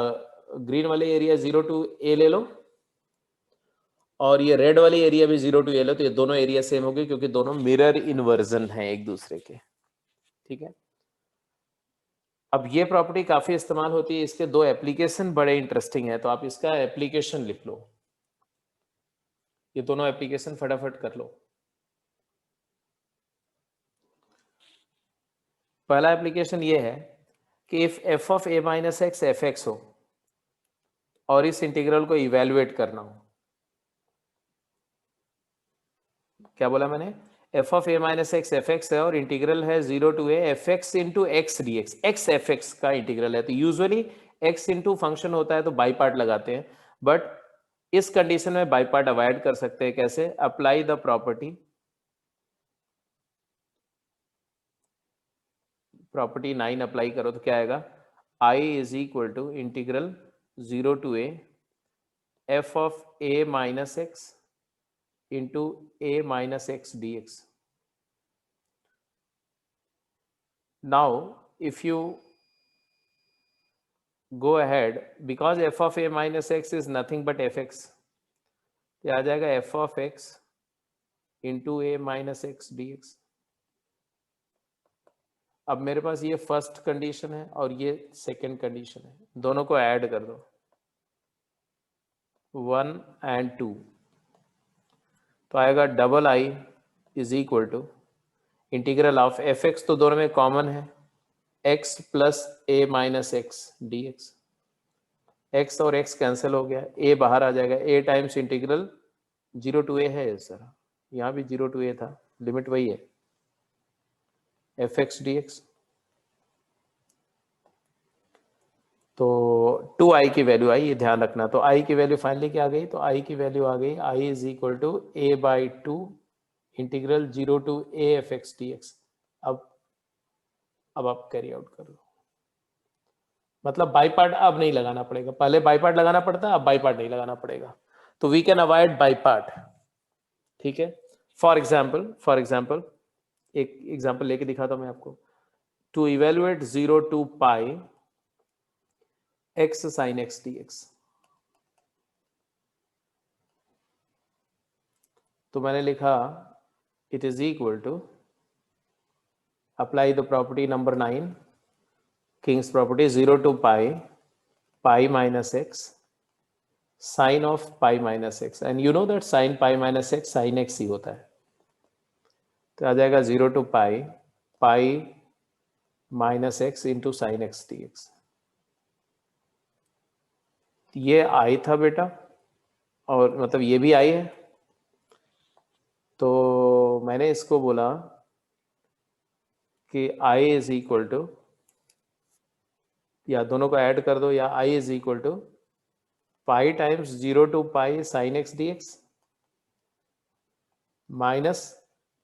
Speaker 1: ग्रीन वाले एरिया 0 टू a ले लो, और ये रेड वाली एरिया भी 0 टू a लो, तो ये दोनों एरिया सेम हो गए क्योंकि दोनों मिरर इन्वर्जन है एक दूसरे के। ठीक है, अब ये प्रॉपर्टी काफी इस्तेमाल होती है, इसके दो एप्लीकेशन बड़े इंटरेस्टिंग है, तो आप इसका एप्लीकेशन लिख लो, ये दोनों एप्लीकेशन फटाफट कर लो। पहला एप्लीकेशन ये है कि if F of A minus x f x हो और इस इंटीग्रल को इवेल्युएट करना हो, क्या बोला मैंने, f of A minus x f x है और इंटीग्रल है 0 to A F x into x D x, x f x का इंटीग्रल है, तो यूजुअली एक्स इंटू फंक्शन होता है तो बाई पार्ट लगाते हैं, बट इस कंडीशन में बाई पार्ट अवॉइड कर सकते हैं। कैसे, अप्लाई द प्रॉपर्टी 9 अप्लाई करो तो क्या आएगा, i is equal to integral 0 to A F of A minus x into a minus x dx. Now if you go ahead, because f of a minus x is nothing but fx, तो आ जाएगा f of x into a minus x dx। अब मेरे पास ये first condition है और ये second condition है, दोनों को ऐड कर दो 1 and 2, तो आएगा double I is equal to integral of F X, तो दोनों में कॉमन है x plus A minus x D x, X और x कैंसिल हो गया, a बाहर आ जाएगा, a times integral 0 to a है सर, यहाँ भी 0 टू a था, लिमिट वही है एफ एक्स डी एक्स। तो 2i की वैल्यू आई, ये ध्यान रखना, तो i की वैल्यू फाइनली क्या आ गई, तो i की वैल्यू आ गई i is equal to a by 2 integral 0 to a f x D x. अब आप कैरी आउट कर लो, मतलब बाई पार्ट अब नहीं लगाना पड़ेगा, पहले बाई पार्ट लगाना पड़ता, अब बाई पार्ट नहीं लगाना पड़ेगा, तो we can avoid by part. ठीक है, फॉर एग्जाम्पल एक एग्जाम्पल लेके दिखाता हूं मैं आपको, to evaluate 0 to pi x sin x dx, तो मैंने लिखा it is equal to apply the property number 9, king's property 0 to pi minus X sine of pi minus X, and you know that sine pi minus X sine X ही होता है, तो आ जाएगा 0 to pi minus X into sine x D x. ये I था बेटा, और मतलब ये भी आई है, तो मैंने इसको बोला कि i इज इक्वल टू, या दोनों को ऐड कर दो, या i is equal to pi times 0 to pi sine x D x minus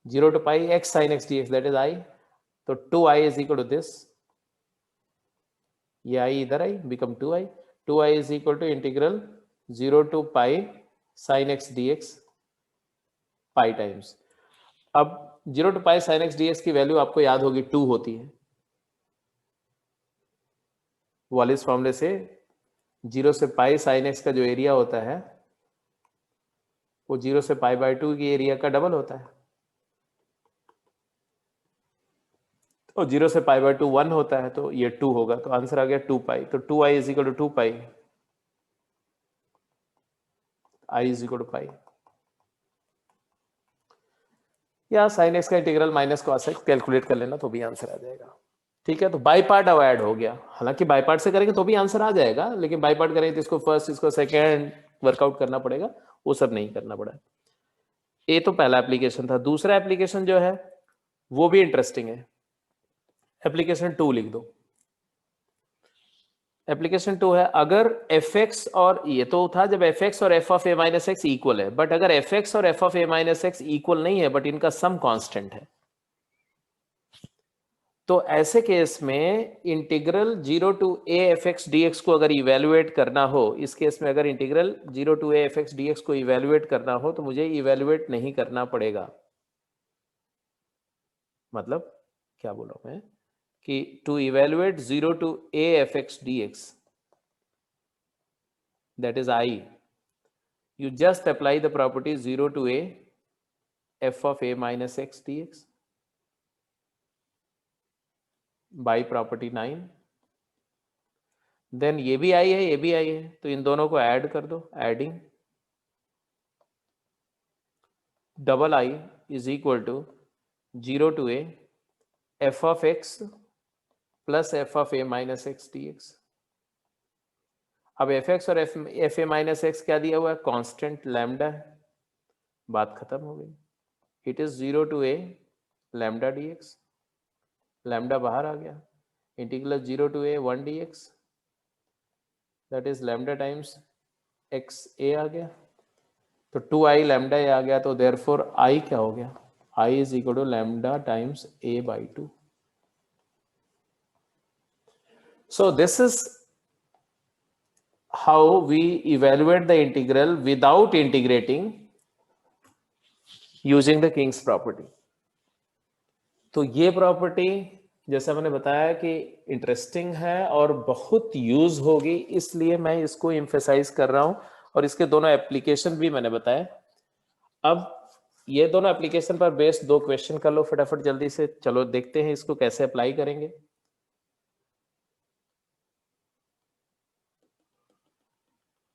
Speaker 1: 0 to pi x sine x D x, that is i, तो 2i is equal to this, ये i इधर आई, become 2i is equal to integral 0 to pi sine x D X pi times. अब 0 to pi sine x D X की value आपको याद होगी 2 होती है, वालिस फॉर्मूले से 0 से पाई साइन एक्स का जो एरिया होता है वो 0 से पाई बाई 2 की एरिया का डबल होता है, और 0 से पाई बाई 2 1 होता है, तो ये 2 होगा, तो आंसर आ गया 2 पाई, तो 2i is equal to 2 pi, i is equal to pi, या साइन एक्स का integral minus cos X calculate कर लेना तो भी आंसर आ जाएगा। ठीक है, तो बाई पार्ट अवॉइड हो गया, हालांकि बाई पार्ट से करेंगे तो भी आंसर आ जाएगा, लेकिन बाई पार्ट करेंगे तो इसको फर्स्ट इसको सेकेंड वर्कआउट करना पड़ेगा, वो सब नहीं करना पड़ा। ये तो पहला एप्लीकेशन था। दूसरा एप्लीकेशन जो है वो भी इंटरेस्टिंग है, एप्लीकेशन 2 लिख दो। एप्लीकेशन 2 है, अगर एफ एक्स और ये तो था जब एफ एक्स और F of A minus x equal है, बट अगर एफ एक्स और F of A minus x equal नहीं है बट इनका सम कांस्टेंट है, तो ऐसे केस में integral 0 to A F x D x को अगर इवेल्युएट करना हो, इस केस में अगर integral 0 to A F x D x को इवेल्युएट करना हो तो मुझे इवेल्युएट नहीं करना पड़ेगा। मतलब क्या बोला मैं कि to evaluate 0 to A F x D x, that is I, you just apply the property 0 to a f of a minus x dx by property 9, then ये भी I है ये भी I है, तो इन दोनों को ऐड कर दो, adding double I is equal to 0 to a f of x plus f of a minus x dx। अब एफ एक्स और एफ ए माइनस एक्स क्या दिया हुआ है, कांस्टेंट लैम्डा है, बात खत्म हो गई। It is 0 to A lambda D X, lambda बाहर आ गया, integral 0 to A 1 D x, that is lambda times X A आ गया, तो 2i लैम्डा ए आ गया, तो देयरफॉर आई क्या हो गया, I is equal to lambda times A by 2। So this is how we evaluate the integral without integrating using the King's property। तो ये प्रॉपर्टी जैसा मैंने बताया कि इंटरेस्टिंग है और बहुत यूज होगी, इसलिए मैं इसको एम्फेसाइज कर रहा हूं, और इसके दोनों एप्लीकेशन भी मैंने बताया। अब ये दोनों एप्लीकेशन पर बेस्ड दो क्वेश्चन कर लो फटाफट जल्दी से, चलो देखते हैं इसको कैसे अप्लाई करेंगे।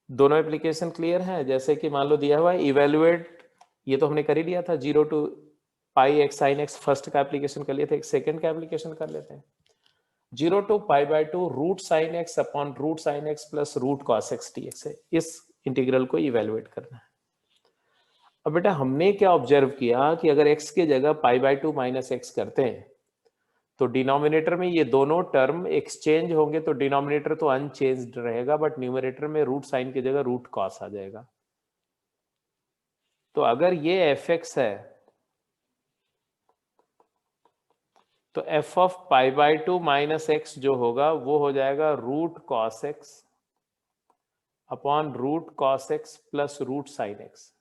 Speaker 1: दोनों एप्लीकेशन क्लियर है, जैसे कि मान लो दिया हुआ है इवेल्युएट, ये तो हमने कर ही लिया था 0 to pi x sine x, first का एप्लीकेशन कर लिया था, एक सेकंड का एप्लीकेशन कर लेते हैं। 0 to pi by 2 root sine x upon root sine x plus root cos x D x है, इस इंटीग्रल को इवेल्युएट करना है। अब बेटा हमने क्या ऑब्जर्व किया कि अगर एक्स की जगह पाई बाय 2 माइनस एक्स करते हैं तो डिनोमिनेटर में ये दोनों टर्म एक्सचेंज होंगे, तो डिनोमिनेटर तो अनचेंज्ड रहेगा, बट न्यूमरेटर में रूट साइन की जगह रूट कॉस आ जाएगा। तो अगर ये एफ एक्स है तो f of pi by 2 minus x जो होगा वो हो जाएगा root cos x upon root cos x plus root sine x,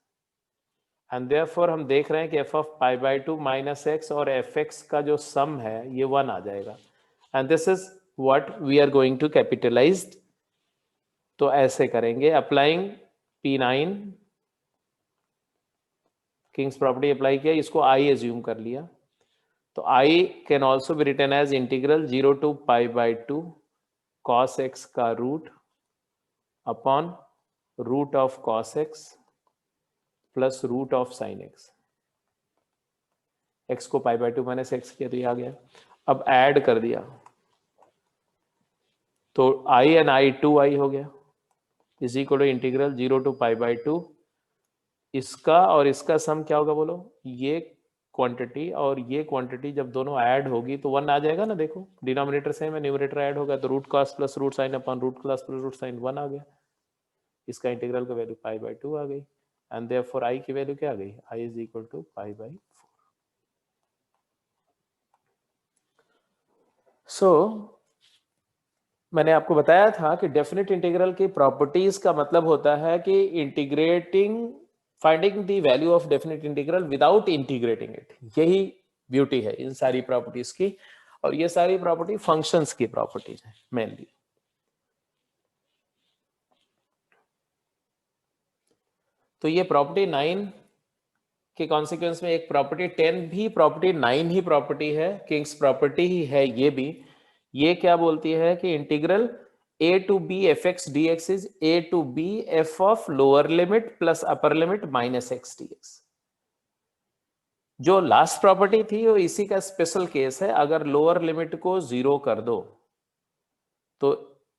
Speaker 1: and therefore हम देख रहे हैं कि f of pi by 2 minus x और एफ एक्स का जो सम है ये 1 आ जाएगा, and this is what we are going to capitalise. तो ऐसे करेंगे, applying P9 Kings property apply किया, इसको आई एज्यूम कर लिया, तो I can also be written as integral 0 to pi by 2 cos X का root upon root of cos x plus root of sine X, X को pi by 2 minus X किया तो ये आ गया। अब ऐड कर दिया तो आई एन आई 2i हो गया, is equal to integral 0 to pi by 2, इसका और इसका सम क्या होगा बोलो, ये क्वांटिटी और ये क्वांटिटी जब दोनों ऐड होगी तो 1 आ जाएगा ना, देखो डिनोमिनेटर सेम है, न्यूमरेटर ऐड होगा, तो root cos plus root sine upon root class plus root sine 1 आ गया, इसका इंटीग्रल का वैल्यू पाई बाय 2 आ गई, एंड देयरफॉर आई की वैल्यू क्या आ गई, I is equal to pi by 4। So मैंने आपको बताया था कि डेफिनेट इंटीग्रल की प्रॉपर्टीज का मतलब होता है कि integrating, finding the value of definite integral without integrating it, यही ब्यूटी है इन सारी प्रॉपर्टीज की, और ये सारी प्रॉपर्टी फंक्शंस की प्रॉपर्टीज है मेनली। तो ये प्रॉपर्टी 9 के कॉन्सिक्वेंस में एक प्रॉपर्टी 10 भी प्रॉपर्टी 9 ही प्रॉपर्टी है, किंग्स प्रॉपर्टी ही है ये भी। ये क्या बोलती है कि integral a to b fx dx is a to b f of lower limit plus upper limit minus x dx। जो लास्ट प्रॉपर्टी थी वो इसी का स्पेशल केस है, अगर लोअर लिमिट को 0 कर दो तो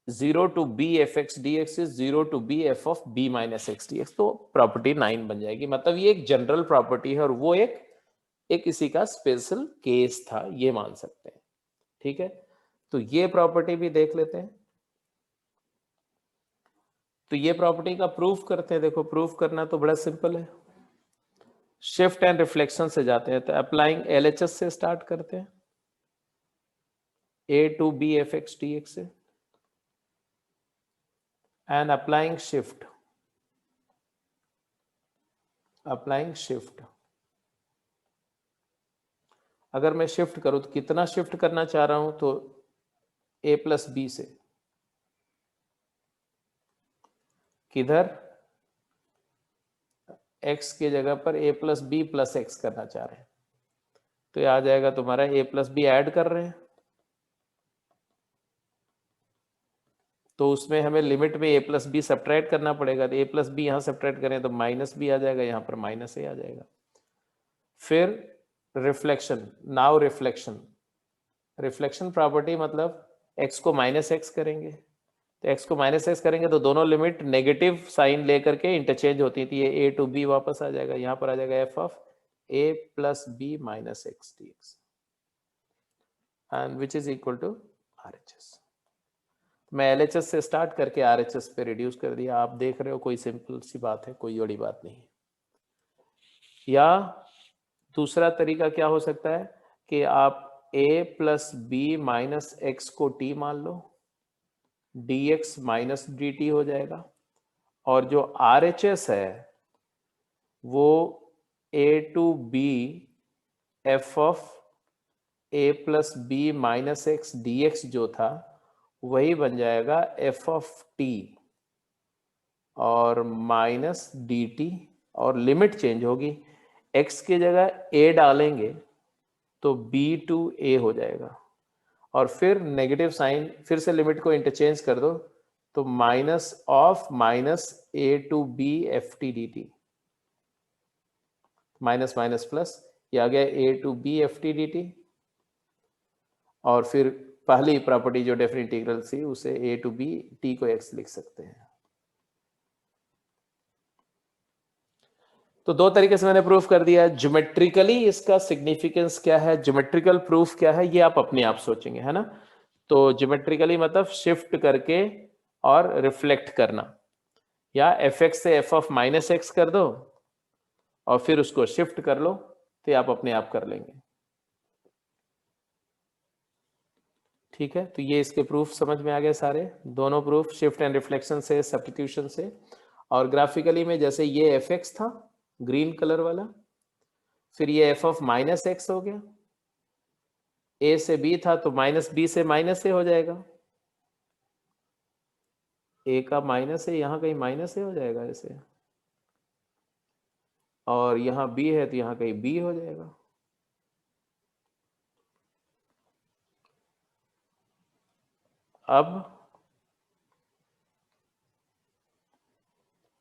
Speaker 1: 0 to b fx dx is 0 to b f of b minus x dx, तो प्रॉपर्टी 9 बन जाएगी। मतलब ये एक जनरल प्रॉपर्टी है और वो एक इसी का स्पेशल केस था, ये मान सकते हैं। ठीक है, तो ये प्रॉपर्टी भी देख लेते हैं। तो ये प्रॉपर्टी का प्रूफ करते हैं। देखो प्रूफ करना तो बड़ा सिंपल है, शिफ्ट एंड रिफ्लेक्शन से जाते हैं। तो अप्लाइंग एलएचएस से स्टार्ट करते हैं, A to B F X T X से, एंड अप्लाइंग शिफ्ट, अगर मैं शिफ्ट करूं तो कितना शिफ्ट करना चाह रहा हूं, तो ए प्लस बी से किधर, x की जगह पर a plus b plus x करना चाह रहे हैं। तो ये आ जाएगा तुम्हारा a प्लस बी ऐड कर रहे हैं, तो उसमें हमें लिमिट में a प्लस बी सब्ट्रैक्ट करना पड़ेगा। तो a प्लस बी यहाँ सब्ट्रैक्ट करें तो माइनस बी आ जाएगा, यहाँ पर माइनस ए आ जाएगा। फिर रिफ्लेक्शन, नाउ रिफ्लेक्शन प्रॉपर्टी मतलब x को माइनस एक्स करेंगे, तो x को माइनस एक्स करेंगे तो दोनों लिमिट नेगेटिव साइन लेकर के इंटरचेंज होती थी। ये a टू b वापस आ जाएगा, यहाँ पर आ जाएगा f of a plus B minus x D x, and which is equal to RHS। मैं LHS से स्टार्ट करके RHS पे रिड्यूस कर दिया। आप देख रहे हो कोई सिंपल सी बात है, कोई बड़ी बात नहीं। या दूसरा तरीका क्या हो सकता है कि आप a plus B minus x को t मान लो, dx माइनस dt हो जाएगा, और जो RHS है वो a to B F of a plus B minus x D x जो था वही बन जाएगा एफ ऑफ टी और माइनस डी टी, और लिमिट चेंज होगी, x की जगह a डालेंगे तो b टू a हो जाएगा, और फिर नेगेटिव साइन, फिर से लिमिट को इंटरचेंज कर दो तो minus of minus a to B F T D T, minus minus plus, ये आ गया a to B F T D T, और फिर पहली प्रॉपर्टी जो डेफिनेट इंटीग्रल थी उसे a टू बी t को x लिख सकते हैं। तो दो तरीके से मैंने प्रूफ कर दिया है। ज्योमेट्रिकली इसका सिग्निफिकेंस क्या है, ज्योमेट्रिकल प्रूफ क्या है, ये आप अपने आप सोचेंगे, है ना। तो ज्योमेट्रिकली मतलब शिफ्ट करके और रिफ्लेक्ट करना, या एफ एक्स से एफ ऑफ माइनस एक्स कर दो और फिर उसको शिफ्ट कर लो, तो आप अपने आप कर लेंगे। ठीक है, तो ये इसके प्रूफ समझ में आ गए सारे, दोनों प्रूफ, शिफ्ट एंड रिफ्लेक्शन से, सब्स्टिट्यूशन से। और ग्राफिकली में जैसे ये एफ एक्स था ग्रीन कलर वाला, फिर ये एफ ऑफ माइनस एक्स हो गया, ए से बी था तो माइनस बी से माइनस ए हो जाएगा, ए का माइनस है यहाँ कहीं माइनस ए हो जाएगा ऐसे, और यहाँ बी है तो यहाँ कहीं बी हो जाएगा। अब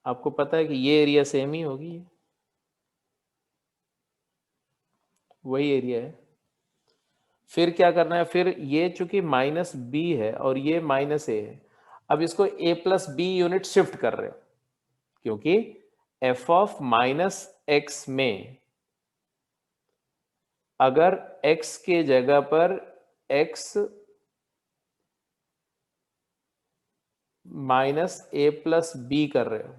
Speaker 1: आपको पता है कि ये एरिया सेम ही होगी, वही एरिया है। फिर क्या करना है, फिर ये चूंकि माइनस बी है और ये माइनस ए है, अब इसको ए प्लस बी यूनिट शिफ्ट कर रहे हो, क्योंकि एफ ऑफ माइनस एक्स में अगर x के जगह पर x minus a plus B कर रहे हो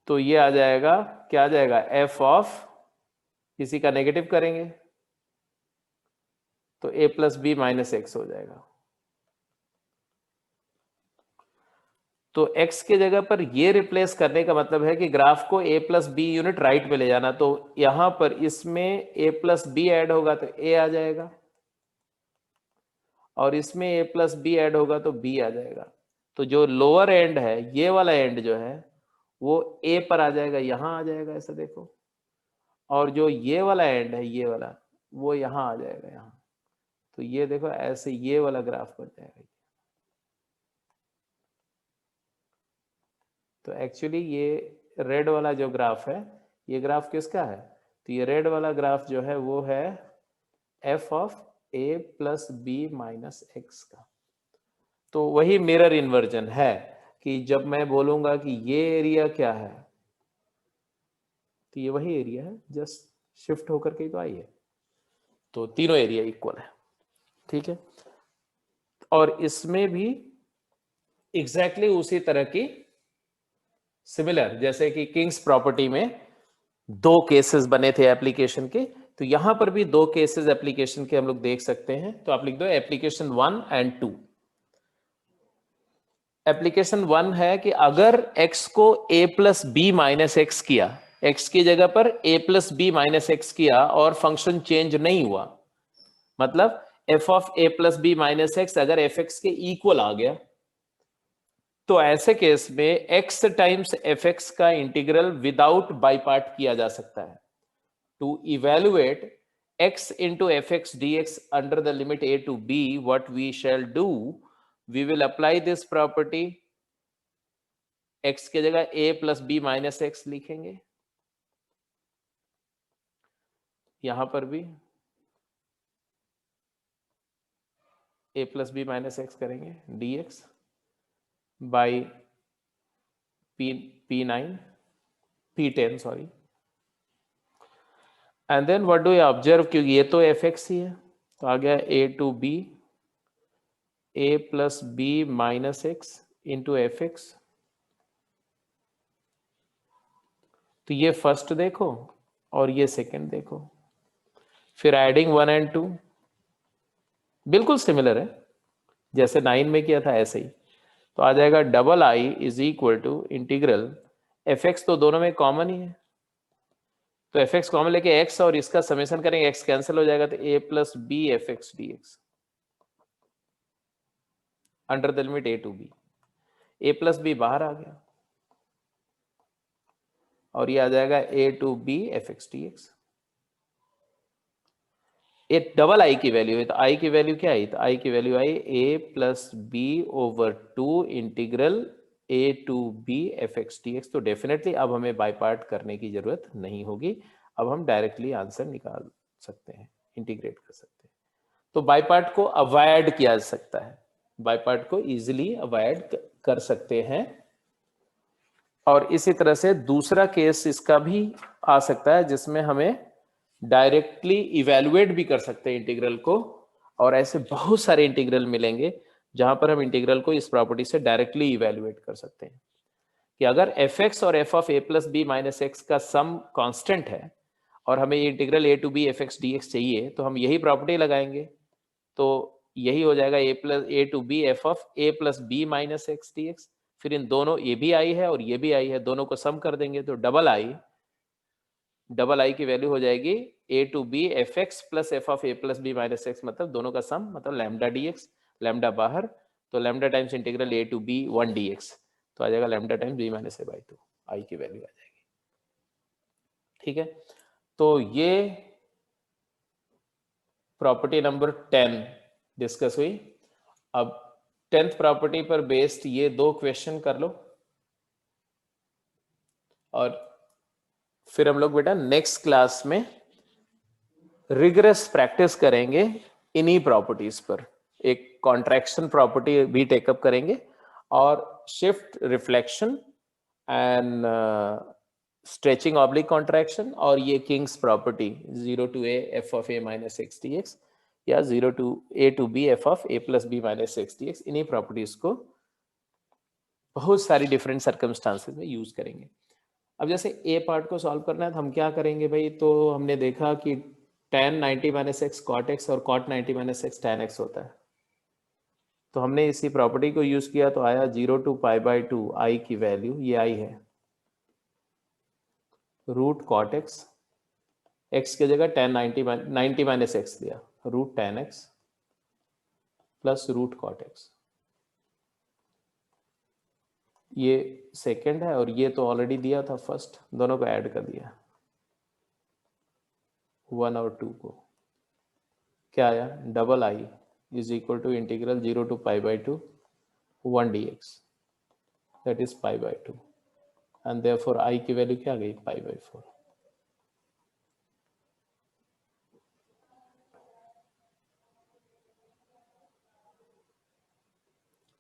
Speaker 1: तो ये आ जाएगा, क्या आ जाएगा, f ऑफ, किसी का नेगेटिव करेंगे तो a plus B minus X हो जाएगा। तो x के जगह पर ये रिप्लेस करने का मतलब है कि ग्राफ को a plus B unit right में ले जाना, तो यहां पर इसमें a प्लस बी ऐड होगा तो a आ जाएगा, और इसमें a प्लस बी ऐड होगा तो b आ जाएगा। तो जो लोअर एंड है, ये वाला एंड जो है वो a पर आ जाएगा, यहां आ जाएगा ऐसा देखो, और जो ये वाला एंड है, ये वाला, वो यहां आ जाएगा यहां। तो ये देखो ऐसे ये वाला ग्राफ बन जाएगा। तो एक्चुअली ये रेड वाला जो ग्राफ है, ये ग्राफ किसका है, तो ये रेड वाला ग्राफ जो है वो है F of A plus B minus X का। तो वही मिरर इन्वर्जन है कि जब मैं बोलूंगा कि ये एरिया क्या है, तो ये वही एरिया है, जस्ट शिफ्ट होकर के तो आई है। तो तीनों एरिया इक्वल है, ठीक है। और इसमें भी एग्जैक्टली उसी तरह की सिमिलर, जैसे कि किंग्स प्रॉपर्टी में दो केसेस बने थे एप्लीकेशन के, तो यहां पर भी दो केसेस एप्लीकेशन के हम लोग देख सकते हैं। तो आप लिख दो एप्लीकेशन 1 एंड 2। एप्लीकेशन 1 है कि अगर x को a plus B minus X किया, x की जगह पर a plus B minus X किया और फंक्शन चेंज नहीं हुआ, मतलब f of a plus B minus X अगर fx के इक्वल आ गया, तो ऐसे केस में x टाइम्स fx का इंटीग्रल विदाउट बाई पार्ट किया जा सकता है। To evaluate x into fx dx under the limit a to b, what we shall do, we will apply this property, x की जगह a plus b minus x लिखेंगे, यहां पर भी a plus b minus x करेंगे dx by p9 p10 sorry, and then what do you observe, क्योंकि ये तो fx ही है तो आ गया a to b a plus b minus x into fx। तो ये फर्स्ट देखो और ये सेकंड देखो, फिर एडिंग 1 एंड 2 बिल्कुल सिमिलर है, जैसे 9 में किया था ऐसे ही। तो आ जाएगा double I is equal to integral F X, तो दोनों में कॉमन ही है, तो एफ एक्स कॉमन लेके एक्स और इसका समेशन करेंगे, एक्स कैंसिल हो जाएगा, तो A plus B F x D X under the limit A to B. A plus B बाहर आ गया और ये आ जाएगा A to B F x D x. ये डबल आई की वैल्यू है, तो आई की वैल्यू क्या आई, तो आई की value I A plus B over 2 integral A to B F x D x. तो डेफिनेटली अब हमें बाय पार्ट करने की जरूरत नहीं होगी, अब हम डायरेक्टली आंसर निकाल सकते हैं, इंटीग्रेट कर सकते हैं। तो बाय पार्ट को अवॉइड किया जा सकता है, बाय पार्ट को इजीली अवॉइड कर सकते हैं। और इसी तरह से दूसरा केस इसका भी आ सकता है जिसमें हमें डायरेक्टली इवेलुएट भी कर सकते हैं इंटीग्रल को, और ऐसे बहुत सारे इंटीग्रल मिलेंगे जहां पर हम इंटीग्रल को इस प्रॉपर्टी से डायरेक्टली इवेलुएट कर सकते हैं कि अगर एफ एक्स और F of A plus B minus X का सम कांस्टेंट है और हमें ये integral A to B F x D X चाहिए, तो हम यही प्रॉपर्टी लगाएंगे, तो यही हो जाएगा A to B F of A plus B minus x D X. फिर इन दोनों, ये भी आई है और ये भी आई है, दोनों को सम कर देंगे, तो डबल आई की वैल्यू हो जाएगी A to B F X plus F of A plus B minus x, मतलब दोनों का सम, मतलब लैम्डा डी एक्स, लैम्डा बाहर, तो lambda times integral A to B 1 D x, तो आ जाएगा lambda times B minus A by 2, I की वैल्यू आ जाएगी। ठीक है, तो ये प्रॉपर्टी नंबर 10 डिस्कस हुई। अब 10th प्रॉपर्टी पर बेस्ड ये दो क्वेश्चन कर लो और फिर हम लोग बेटा नेक्स्ट क्लास में रिगरस प्रैक्टिस करेंगे इन्हीं प्रॉपर्टीज पर। एक कॉन्ट्रैक्शन प्रॉपर्टी भी टेकअप करेंगे और shift, reflection and stretching oblique contraction, और ये King's property 0 to A F of A minus x D X या 0 to A to B F of A plus B minus x D X, इन्हीं properties को बहुत सारी different circumstances में use करेंगे। अब जैसे ए पार्ट को सॉल्व करना है तो हम क्या करेंगे भाई, तो हमने देखा कि tan 90 minus X cot X और cot 90 minus X tan X होता है, तो हमने इसी प्रॉपर्टी को यूज किया, तो आया 0 टू पाई बाई 2 आई की वैल्यू, ये आई है रूट कॉट एक्स, एक्स की जगह tan 90 माइनस एक्स दिया, root tan X plus root cot X, ये सेकंड है और ये तो ऑलरेडी दिया था फर्स्ट, दोनों को ऐड कर दिया 1 और 2 को, क्या आया, double I is equal to integral 0 to pi by 2 1 dx, that is pi by 2, and therefore I की वैल्यू क्या आ गई, पाई बाई 4।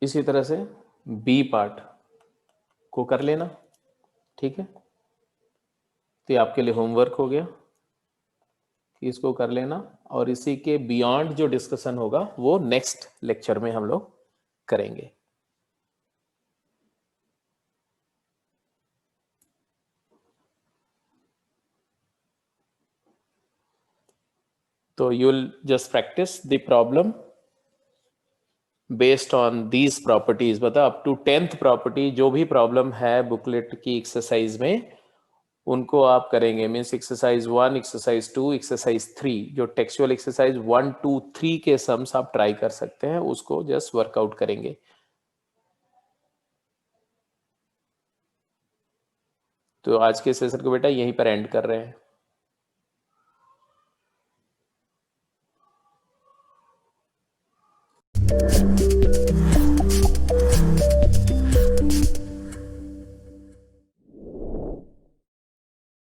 Speaker 1: इसी तरह से बी पार्ट को कर लेना, ठीक है, तो ये आपके लिए होमवर्क हो गया कि इसको कर लेना, और इसी के बियॉन्ड जो डिस्कशन होगा वो नेक्स्ट लेक्चर में हम लोग करेंगे। तो you will just practice the problem based on these properties, मतलब अप टू 10th प्रॉपर्टी जो भी प्रॉब्लम है बुकलेट की एक्सरसाइज में उनको आप करेंगे। मीन्स एक्सरसाइज 1, एक्सरसाइज 2, एक्सरसाइज 3, जो टेक्सचुअल एक्सरसाइज 1, 2, 3 के सम्स आप ट्राई कर सकते हैं, उसको जस्ट वर्कआउट करेंगे। तो आज के सेशन को बेटा यहीं पर एंड कर रहे हैं।